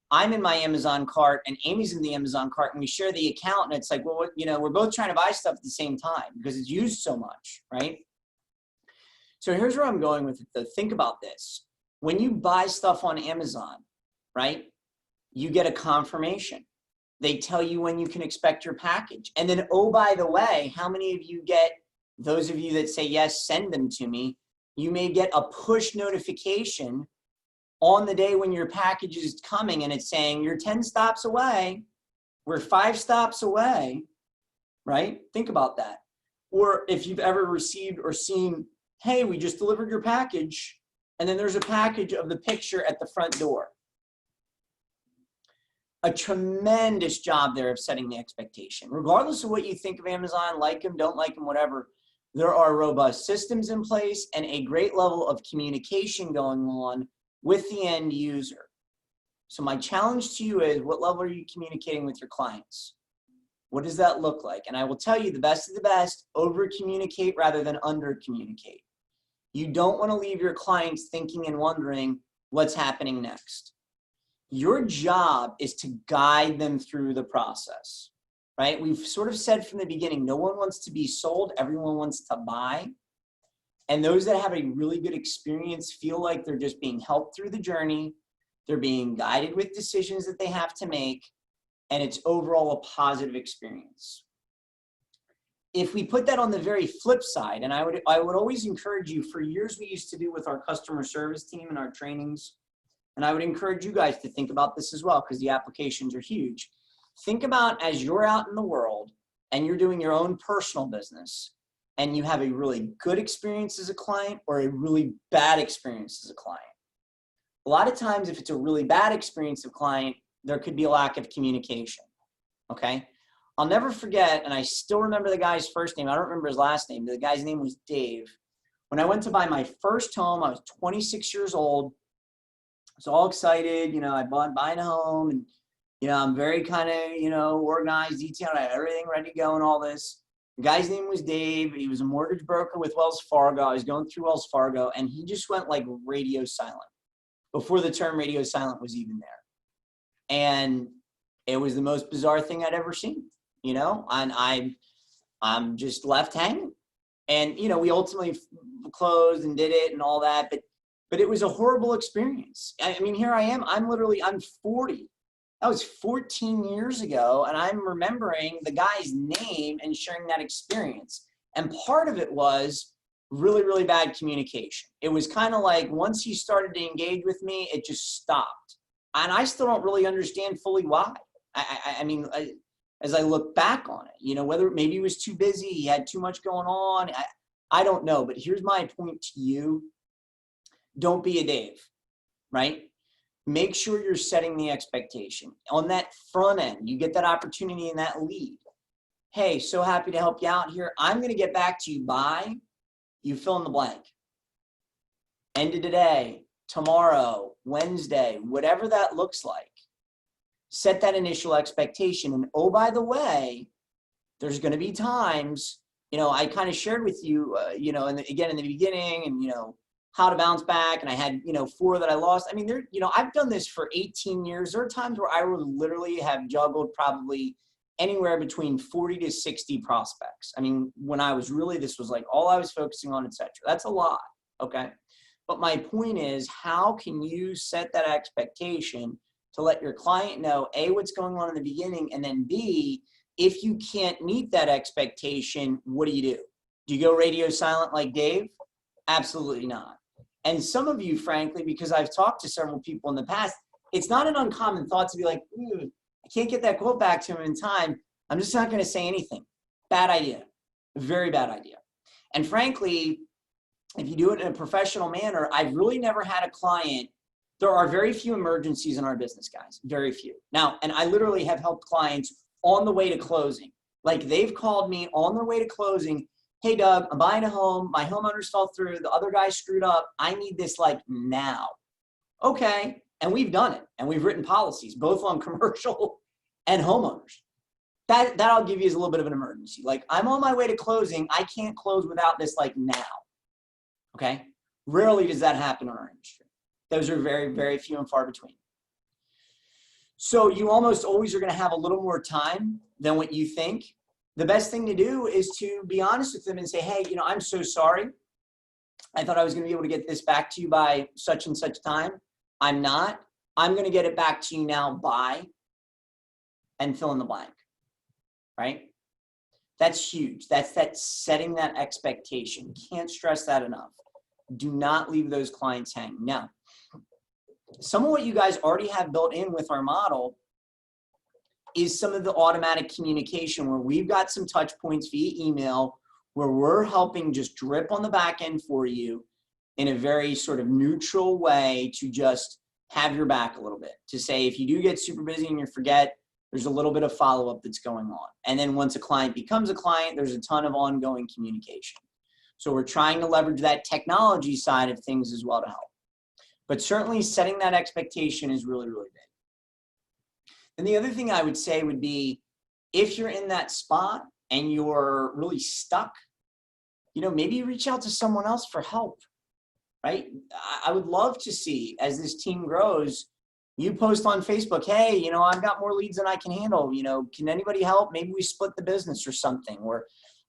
I'm in my Amazon cart and Amy's in the Amazon cart and we share the account, and it's like, well, we're both trying to buy stuff at the same time because it's used so much, right? So here's where I'm going with it though. Think about this. When you buy stuff on Amazon, right, you get a confirmation. They tell you when you can expect your package. And then, oh, by the way, how many of you get, those of you that say, yes, send them to me, you may get a push notification on the day when your package is coming and it's saying you're 10 stops away, we're 5 stops away, right? Think about that. Or if you've ever received or seen, hey, we just delivered your package, and then there's a package of the picture at the front door. A tremendous job there of setting the expectation. Regardless of what you think of Amazon, like them, don't like them, whatever, there are robust systems in place and a great level of communication going on with the end user. So my challenge to you is, what level are you communicating with your clients? What does that look like? And I will tell you, the best of the best, over communicate rather than under communicate. You don't want to leave your clients thinking and wondering what's happening next. Your job is to guide them through the process, right? We've sort of said from the beginning, no one wants to be sold, everyone wants to buy. And those that have a really good experience feel like they're just being helped through the journey. They're being guided with decisions that they have to make, and it's overall a positive experience. If we put that on the very flip side, and I would always encourage you, for years we used to do with our customer service team and our trainings, and I would encourage you guys to think about this as well, because the applications are huge. Think about, as you're out in the world and you're doing your own personal business, and you have a really good experience as a client or a really bad experience as a client. A lot of times, if it's a really bad experience of client, there could be a lack of communication, okay? I'll never forget, and I still remember the guy's first name. I don't remember his last name, but the guy's name was Dave. When I went to buy my first home, I was 26 years old. I was all excited, you know, I buying a home, and, you know, I'm very kind of, you know, organized, detailed. I had everything ready to go and all this. The guy's name was Dave. He was a mortgage broker with Wells Fargo. I was going through Wells Fargo, and he just went like radio silent before the term radio silent was even there. And it was the most bizarre thing I'd ever seen, you know, and I'm just left hanging. And, you know, we ultimately closed and did it and all that, but it was a horrible experience. I mean, here I am, I'm 40. That was 14 years ago, and I'm remembering the guy's name and sharing that experience. And part of it was really, really bad communication. It was kind of like once he started to engage with me, it just stopped. And I still don't really understand fully why. I mean, as I look back on it, you know, whether maybe he was too busy, he had too much going on, I don't know. But here's my point to you. Don't be a Dave, right? Make sure you're setting the expectation. On that front end, you get that opportunity and that lead. Hey, so happy to help you out here. I'm going to get back to you by, you fill in the blank. End of today, tomorrow, Wednesday, whatever that looks like. Set that initial expectation. And oh, by the way, there's going to be times, you know, I kind of shared with you, you know, and again, in the beginning, and, you know, how to bounce back. And I had, you know, 4 that I lost. I mean, there, you know, I've done this for 18 years. There are times where I would literally have juggled probably anywhere between 40 to 60 prospects. I mean, when I was really, this was like all I was focusing on, et cetera. That's a lot. Okay. But my point is, how can you set that expectation to let your client know, A, what's going on in the beginning, and then B, if you can't meet that expectation, what do? Do you go radio silent like Dave? Absolutely not. And some of you, frankly, because I've talked to several people in the past, it's not an uncommon thought to be like, I can't get that quote back to him in time. I'm just not going to say anything. Bad idea. Very bad idea. And frankly, if you do it in a professional manner, I've really never had a client. There are very few emergencies in our business, guys. Very few. Now, and I literally have helped clients on the way to closing. Like they've called me on their way to closing. Hey, Doug, I'm buying a home. My homeowners fell through. The other guy screwed up. I need this like now. Okay. And we've done it. And we've written policies, both on commercial and homeowners. That I'll give you is a little bit of an emergency. Like I'm on my way to closing. I can't close without this like now. Okay. Rarely does that happen in our industry. Those are very, very few and far between. So you almost always are going to have a little more time than what you think. The best thing to do is to be honest with them and say, hey, you know, I'm so sorry. I thought I was going to be able to get this back to you by such and such time. I'm not. I'm going to get it back to you now by, and fill in the blank, right? That's huge. That's setting that expectation. Can't stress that enough. Do not leave those clients hanging. Now, some of what you guys already have built in with our model is some of the automatic communication where we've got some touch points via email where we're helping just drip on the back end for you in a very sort of neutral way to just have your back a little bit. To say if you do get super busy and you forget, there's a little bit of follow-up that's going on. And then once a client becomes a client, there's a ton of ongoing communication. So we're trying to leverage that technology side of things as well to help. But certainly setting that expectation is really, really big. And the other thing I would say would be, if you're in that spot and you're really stuck, you know, maybe reach out to someone else for help, right? I would love to see, as this team grows, you post on Facebook, hey, you know, I've got more leads than I can handle. You know, can anybody help? Maybe we split the business or something,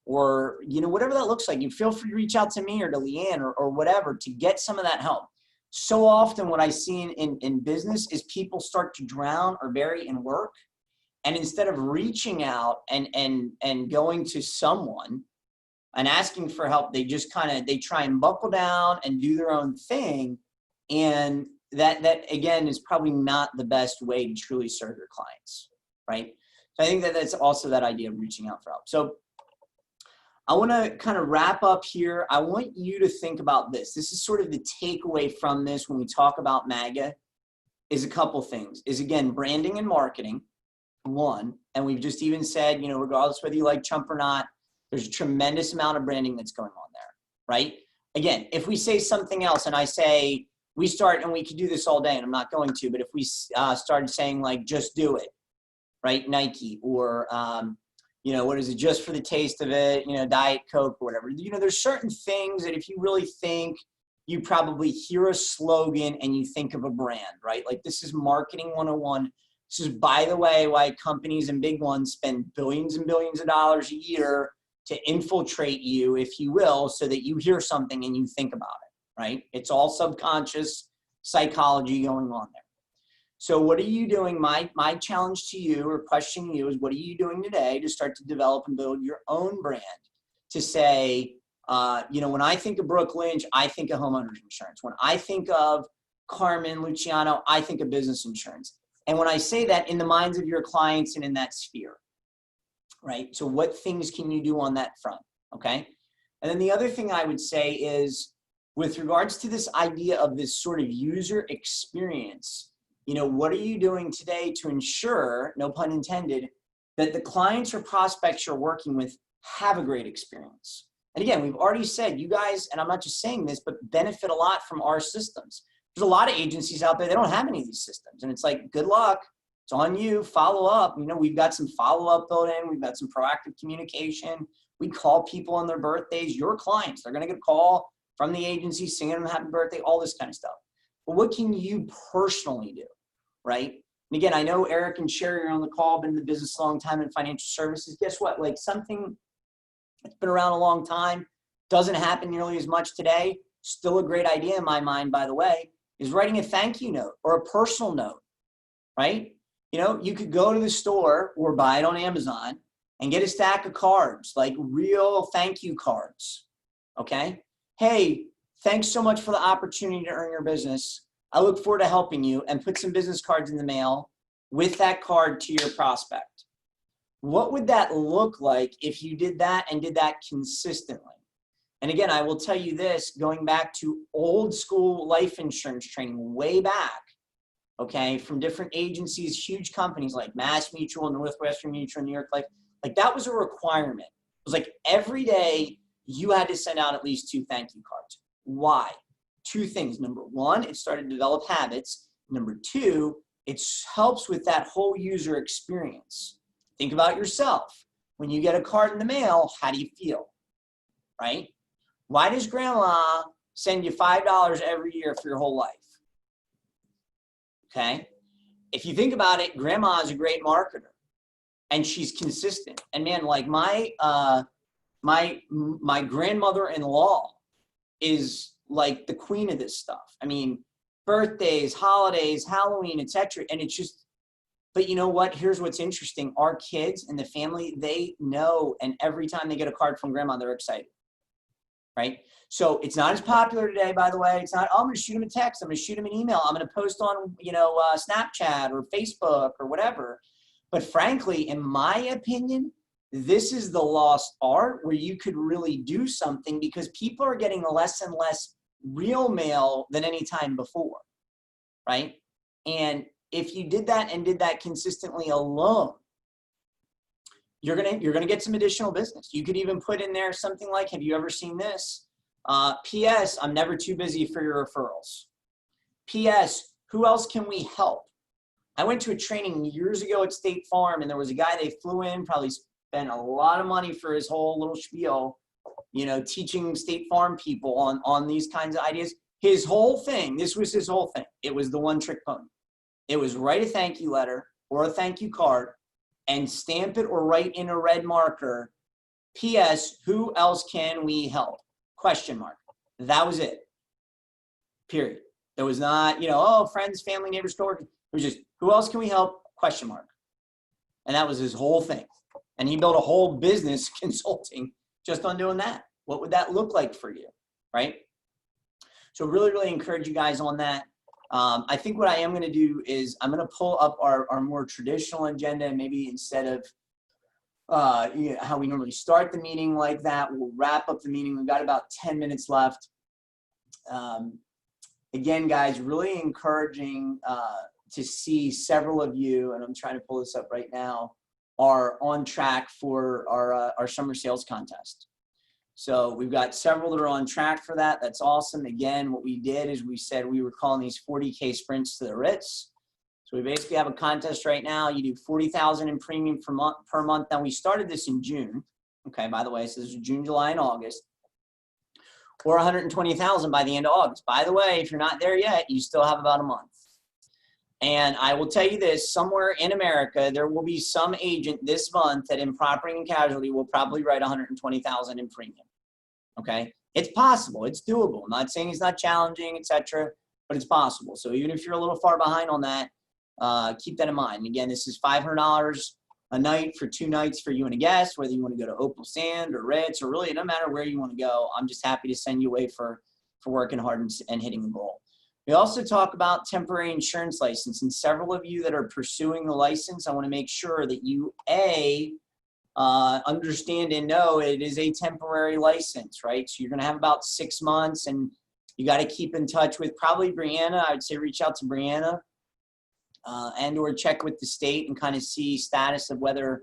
or you know, whatever that looks like. You feel free to reach out to me or to Leanne or whatever to get some of that help. So often what I see in business is people start to drown or bury in work. And instead of reaching out and going to someone and asking for help, they just they try and buckle down and do their own thing. And that again is probably not the best way to truly serve your clients, right? So I think that's also that idea of reaching out for help. So I want to kind of wrap up here. I want you to think about this. This is sort of the takeaway from this when we talk about MAGA, is a couple things. Is again, branding and marketing. one, and we've just even said, you know, regardless whether you like Trump or not, there's a tremendous amount of branding that's going on there, right? Again, if we say something else and I say, we start, and we could do this all day and I'm not going to, but if we started saying like, just do it, right? Nike, or, you know, what is it, just for the taste of it, you know, Diet Coke or whatever. You know, there's certain things that if you really think, you probably hear a slogan and you think of a brand, right? Like this is marketing 101. This is, by the way, why companies and big ones spend billions and billions of dollars a year to infiltrate you, if you will, so that you hear something and you think about it, right? It's all subconscious psychology going on there. So what are you doing? My challenge to you, or questioning you, is what are you doing today to start to develop and build your own brand? To say, you know, when I think of Brooke Lynch, I think of homeowners insurance. When I think of Carmen Luciano, I think of business insurance. And when I say that, in the minds of your clients and in that sphere, right? So what things can you do on that front, okay? And then the other thing I would say is, with regards to this idea of this sort of user experience, you know, what are you doing today to ensure, no pun intended, that the clients or prospects you're working with have a great experience? And again, we've already said, you guys, and I'm not just saying this, but benefit a lot from our systems. There's a lot of agencies out there, they don't have any of these systems. And it's like, good luck. It's on you. Follow up. You know, we've got some follow-up built in. We've got some proactive communication. We call people on their birthdays, your clients. They're going to get a call from the agency singing them happy birthday, all this kind of stuff. But what can you personally do, right? And again, I know Eric and Sherry are on the call, been in the business a long time in financial services. Guess what? Like something that's been around a long time, doesn't happen nearly as much today, still a great idea in my mind, by the way, is writing a thank you note or a personal note, right? You know, you could go to the store or buy it on Amazon and get a stack of cards, like real thank you cards, okay? Hey, thanks so much for the opportunity to earn your business. I look forward to helping you, and put some business cards in the mail with that card to your prospect. What would that look like if you did that and did that consistently? And again, I will tell you this, going back to old school life insurance training way back, okay, from different agencies, huge companies like Mass Mutual, Northwestern Mutual, New York Life, like that was a requirement. It was like every day you had to send out at least 2 thank you cards. Why? 2 things. Number 1, it started to develop habits. Number 2, it helps with that whole user experience. Think about yourself. When you get a card in the mail, how do you feel, right? Why does grandma send you $5 every year for your whole life? Okay. If you think about it, grandma is a great marketer and she's consistent. And man, like my grandmother-in-law is like the queen of this stuff. I mean, birthdays, holidays, Halloween, etc. And it's just, but you know what? Here's what's interesting. Our kids and the family, they know, and every time they get a card from grandma, they're excited, right? So it's not as popular today, by the way. It's not, oh, I'm going to shoot them a text. I'm going to shoot them an email. I'm going to post on, you know, Snapchat or Facebook or whatever. But frankly, in my opinion, this is the lost art where you could really do something, because people are getting less and less real mail than any time before, right? And if you did that and did that consistently alone, you're gonna get some additional business. You could even put in there something like, have you ever seen this? P.S. I'm never too busy for your referrals. P.S. Who else can we help? I went to a training years ago at State Farm, and there was a guy they flew in, probably spent a lot of money for his whole little spiel, you know, teaching State Farm people on these kinds of ideas. His whole thing, this was his whole thing. It was the one trick pony. It was write a thank you letter or a thank you card and stamp it or write in a red marker, P.S. Who else can we help? Question mark. That was it. Period. There was not, you know, oh, friends, family, neighbors, coworkers. It was just, who else can we help? Question mark. And that was his whole thing. And he built a whole business consulting just on doing that. What would that look like for you, right? So really, really encourage you guys on that. I think what I am going to do is I'm going to pull up our more traditional agenda, and maybe instead of you know, how we normally start the meeting like that, we'll wrap up the meeting. We've got about 10 minutes left. Again, guys, really encouraging to see several of you, and I'm trying to pull this up right now, are on track for our summer sales contest. So we've got several that are on track for that. That's awesome. Again, what we did is we said we were calling these 40K sprints to the Ritz. So we basically have a contest right now. You do 40,000 in premium per month. Now we started this in June. Okay, by the way, so this is June, July, and August. Or 120,000 by the end of August. By the way, if you're not there yet, you still have about a month. And I will tell you this, somewhere in America, there will be some agent this month that in property and casualty will probably write 120,000 in premium. Okay, it's possible, it's doable. I'm not saying it's not challenging, etc., but it's possible. So even if you're a little far behind on that, keep that in mind. And again, this is $500 a night for 2 nights for you and a guest, whether you want to go to Opal Sand or Ritz, or really, no matter where you want to go. I'm just happy to send you away for working hard and hitting the goal. We also talk about temporary insurance license, and several of you that are pursuing the license, I want to make sure that you, understand and know it is a temporary license, right? So you're going to have about 6 months, and you got to keep in touch with probably Brianna. I would say reach out to Brianna and or check with the state and kind of see status of whether,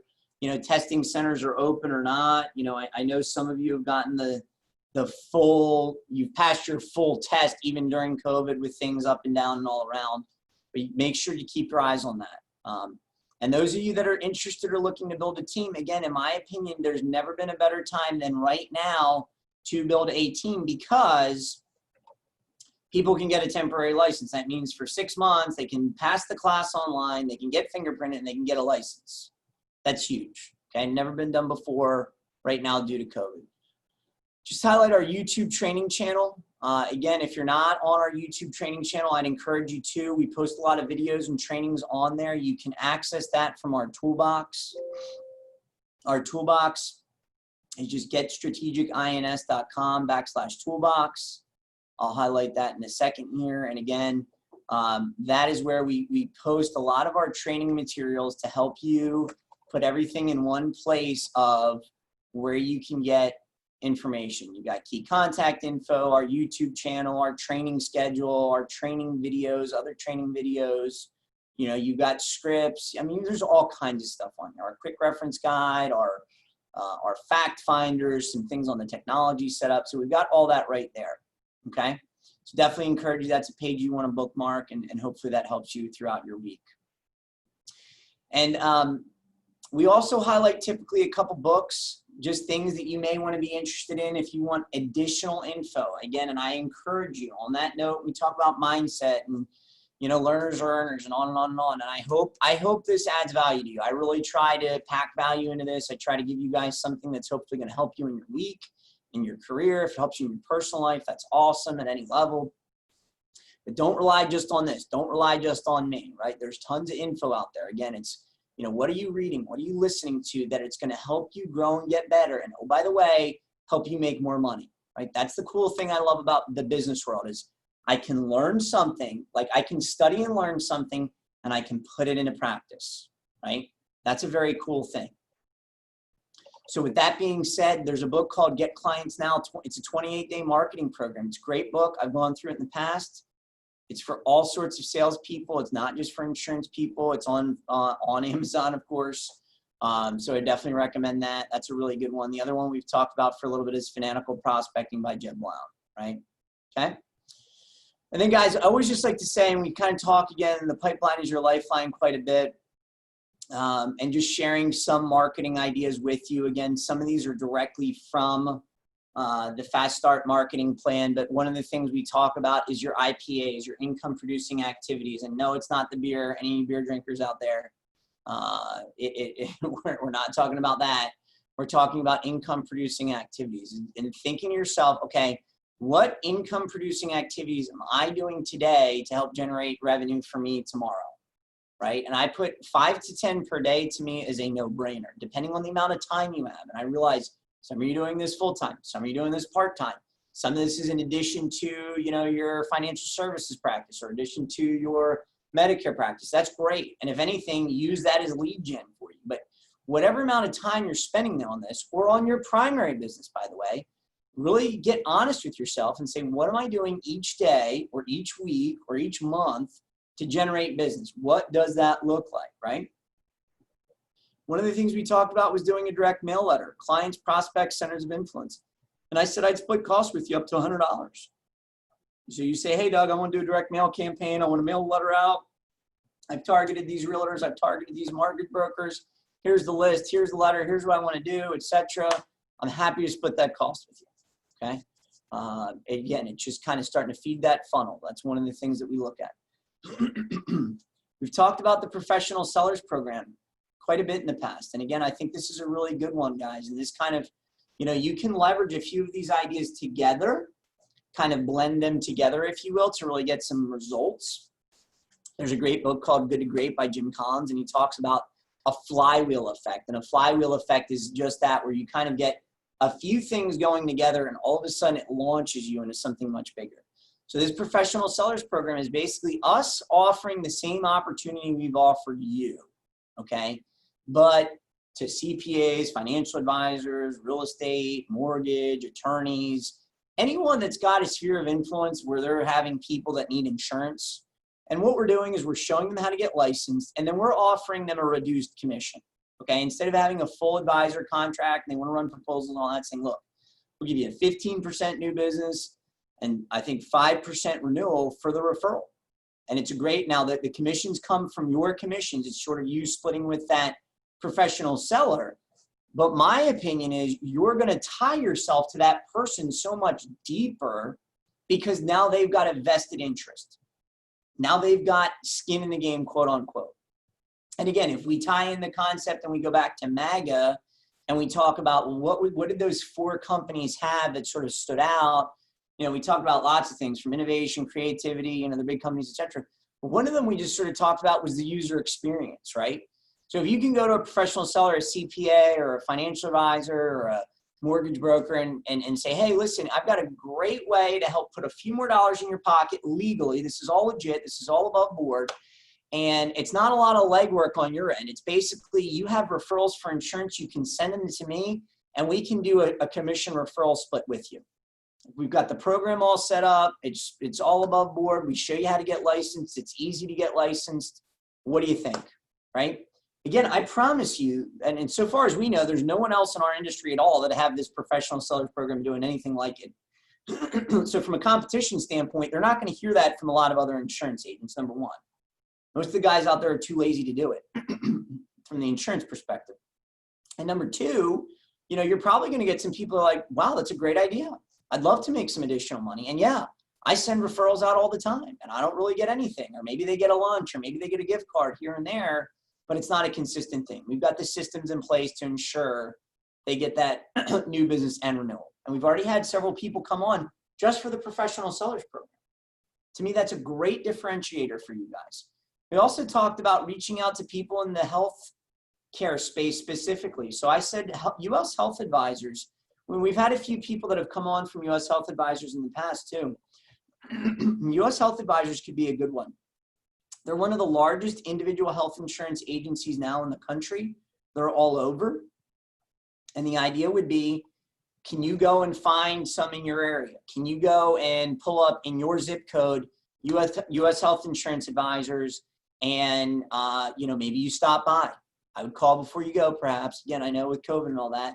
testing centers are open or not. I know some of you have gotten you've passed your full test even during COVID with things up and down and all around, but make sure you keep your eyes on that. And those of you that are interested or looking to build a team, again, in my opinion, there's never been a better time than right now to build a team, because people can get a temporary license. That means for 6 months, they can pass the class online, they can get fingerprinted, and they can get a license. That's huge. Okay, never been done before right now due to COVID. Just highlight our YouTube training channel. Again, if you're not on our YouTube training channel, I'd encourage you to. We post a lot of videos and trainings on there. You can access that from our toolbox. Our toolbox is just getstrategicins.com/toolbox. I'll highlight that in a second here. And again, that is where we post a lot of our training materials to help you put everything in one place of where you can get information. You got key contact info, our YouTube channel, our training schedule, our training videos, other training videos. You got scripts. I mean, there's all kinds of stuff on here. Our quick reference guide, our fact finders, some things on the technology setup. So we've got all that right there. Okay. So definitely encourage you. That's a page you want to bookmark, and hopefully that helps you throughout your week. And we also highlight typically a couple books, just things that you may want to be interested in if you want additional info. Again, and I encourage you on that note, we talk about mindset and, learners are earners and on and on and on. And I hope this adds value to you. I really try to pack value into this. I try to give you guys something that's hopefully going to help you in your week, in your career. If it helps you in your personal life, that's awesome at any level. But don't rely just on this. Don't rely just on me, right? There's tons of info out there. Again, it's, what are you reading? What are you listening to that it's going to help you grow and get better? And oh, by the way, help you make more money, right? That's the cool thing I love about the business world is I can learn something, like I can study and learn something, and I can put it into practice, right? That's a very cool thing. So with that being said, there's a book called Get Clients Now. It's a 28-day marketing program. It's a great book. I've gone through it in the past. It's for all sorts of salespeople. It's not just for insurance people. It's on Amazon, of course. So I definitely recommend that. That's a really good one. The other one we've talked about for a little bit is Fanatical Prospecting by Jeb Blount, right? Okay. And then, guys, I always just like to say, and we kind of talk again, the pipeline is your lifeline quite a bit. And just sharing some marketing ideas with you. Again, some of these are directly from the Fast Start marketing plan, but one of the things we talk about is your IPAs, your income producing activities. And no, it's not the beer. Any beer drinkers out there, we're not talking about that. We're talking about income producing activities and thinking to yourself, okay, what income producing activities am I doing today to help generate revenue for me tomorrow? Right? And I put 5 to 10 per day to me is a no-brainer, depending on the amount of time you have. And I realize some of you are doing this full-time, some of you are doing this part-time. Some of this is in addition to, your financial services practice or addition to your Medicare practice. That's great. And if anything, use that as lead gen for you. But whatever amount of time you're spending on this or on your primary business, by the way, really get honest with yourself and say, what am I doing each day or each week or each month to generate business. What does that look like, right? One of the things we talked about was doing a direct mail letter, clients, prospects, centers of influence. And I said, I'd split costs with you up to $100. So you say, hey, Doug, I want to do a direct mail campaign. I want to mail a letter out. I've targeted these realtors. I've targeted these mortgage brokers. Here's the list. Here's the letter. Here's what I want to do, etc. I'm happy to split that cost with you. Okay. Again, it's just kind of starting to feed that funnel. That's one of the things that we look at. We've talked about the professional sellers program quite a bit in the past. And again, I think this is a really good one, guys. And this kind of, you can leverage a few of these ideas together, kind of blend them together, if you will, to really get some results. There's a great book called Good to Great by Jim Collins, and he talks about a flywheel effect. And a flywheel effect is just that, where you kind of get a few things going together and all of a sudden it launches you into something much bigger. So this professional sellers program is basically us offering the same opportunity we've offered you, okay? But to CPAs, financial advisors, real estate, mortgage, attorneys, anyone that's got a sphere of influence where they're having people that need insurance. And what we're doing is we're showing them how to get licensed, and then we're offering them a reduced commission. Okay, instead of having a full advisor contract, and they want to run proposals and all that, saying, look, we'll give you a 15% new business and I think 5% renewal for the referral. And it's great now that the commissions come from your commissions. It's sort of you splitting with that professional seller. But my opinion is you're going to tie yourself to that person so much deeper because now they've got a vested interest. Now they've got skin in the game, quote unquote. And again, if we tie in the concept and we go back to MAGA and we talk about what did those 4 companies have that sort of stood out? We talked about lots of things from innovation, creativity, the big companies, et cetera. But one of them we just sort of talked about was the user experience, right? So if you can go to a professional seller, a CPA or a financial advisor or a mortgage broker and say, hey, listen, I've got a great way to help put a few more dollars in your pocket legally. This is all legit. This is all above board. And it's not a lot of legwork on your end. It's basically you have referrals for insurance. You can send them to me and we can do a commission referral split with you. We've got the program all set up. It's all above board. We show you how to get licensed. It's easy to get licensed. What do you think, right? Again, I promise you, and so far as we know, there's no one else in our industry at all that have this professional sellers program doing anything like it. So from a competition standpoint, they're not going to hear that from a lot of other insurance agents, number one. Most of the guys out there are too lazy to do it from the insurance perspective. And number two, you're probably going to get some people like, wow, that's a great idea. I'd love to make some additional money. And yeah, I send referrals out all the time and I don't really get anything, or maybe they get a lunch or maybe they get a gift card here and there, but it's not a consistent thing. We've got the systems in place to ensure they get that new business and renewal. And we've already had several people come on just for the professional sellers program. To me, that's a great differentiator for you guys. We also talked about reaching out to people in the health care space specifically. So I said U.S. Health Advisors. When we've had a few people that have come on from U.S. Health Advisors in the past too. U.S. Health Advisors could be a good one. They're one of the largest individual health insurance agencies now in the country. They're all over. And the idea would be, can you go and find some in your area? Can you go and pull up in your zip code U.S. Health Insurance Advisors and, maybe you stop by. I would call before you go, perhaps. Again, I know with COVID and all that.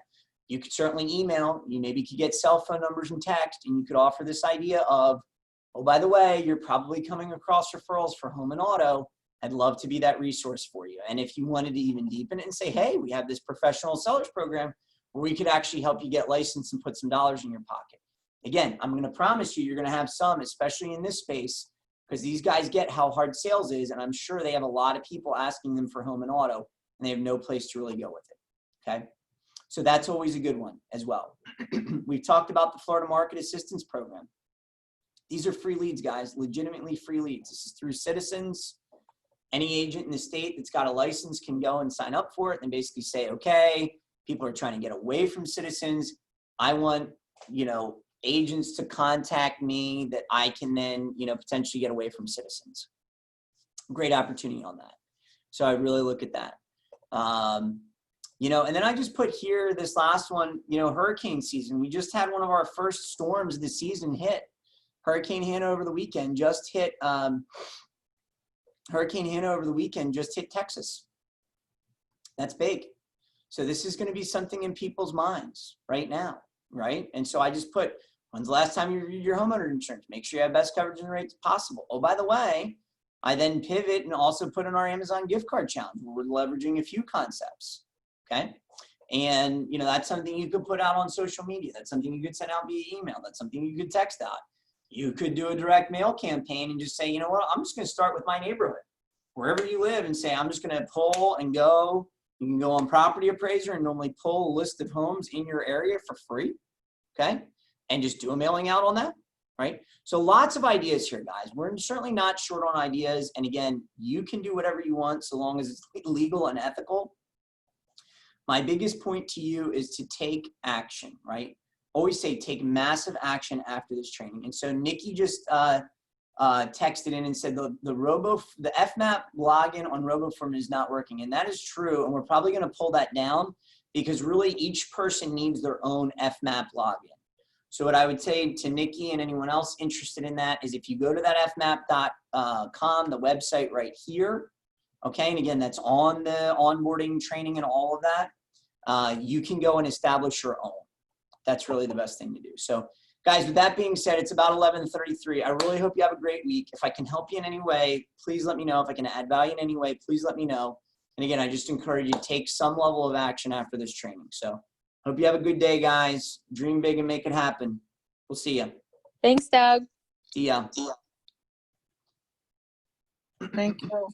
You could certainly email. You maybe could get cell phone numbers and text, and you could offer this idea of, oh, by the way, you're probably coming across referrals for home and auto. I'd love to be that resource for you. And if you wanted to even deepen it and say, hey, we have this professional sellers program where we could actually help you get licensed and put some dollars in your pocket. Again, I'm going to promise you, you're going to have some, especially in this space, because these guys get how hard sales is. And I'm sure they have a lot of people asking them for home and auto, and they have no place to really go with it. Okay. So that's always a good one as well. We've talked about the Florida Market Assistance Program. These are free leads, guys, legitimately free leads. This is through Citizens. Any agent in the state that's got a license can go and sign up for it and basically say, okay, people are trying to get away from Citizens. I want, agents to contact me that I can then, potentially get away from Citizens. Great opportunity on that. So I really look at that. And then I just put here this last one, hurricane season. We just had one of our first storms of the season hit. Hurricane Hannah over the weekend just hit Hurricane Hannah over the weekend just hit Texas. That's big. So this is going to be something in people's minds right now, right? And so I just put, when's the last time you reviewed your homeowner insurance? Make sure you have best coverage and rates possible. Oh, by the way, I then pivot and also put in our Amazon gift card challenge where we're leveraging a few concepts, okay? And, you know, that's something you could put out on social media. That's something you could send out via email. That's something you could text out. You could do a direct mail campaign and just say, you know what, I'm just going to start with my neighborhood, wherever you live, and say, I'm just going to pull and go. You can go on Property Appraiser and normally pull a list of homes in your area for free, okay? And just do a mailing out on that, right? So lots of ideas here, guys. We're certainly not short on ideas. And again, you can do whatever you want so long as it's legal and ethical. My biggest point to you is to take action, right? Always say take massive action after this training. And so Nikki just texted in and said the FMAP login on RoboForm is not working. And that is true. And we're probably going to pull that down because really each person needs their own FMAP login. So what I would say to Nikki and anyone else interested in that is if you go to that fmap.com, the website right here, okay, and again, that's on the onboarding training and all of that, you can go and establish your own. That's really the best thing to do. So guys, with that being said, it's about 11:33. I really hope you have a great week. If I can help you in any way, please let me know. If I can add value in any way, please let me know. And again, I just encourage you to take some level of action after this training. So hope you have a good day, guys. Dream big and make it happen. We'll see ya. Thanks, Doug. See ya. Thank you.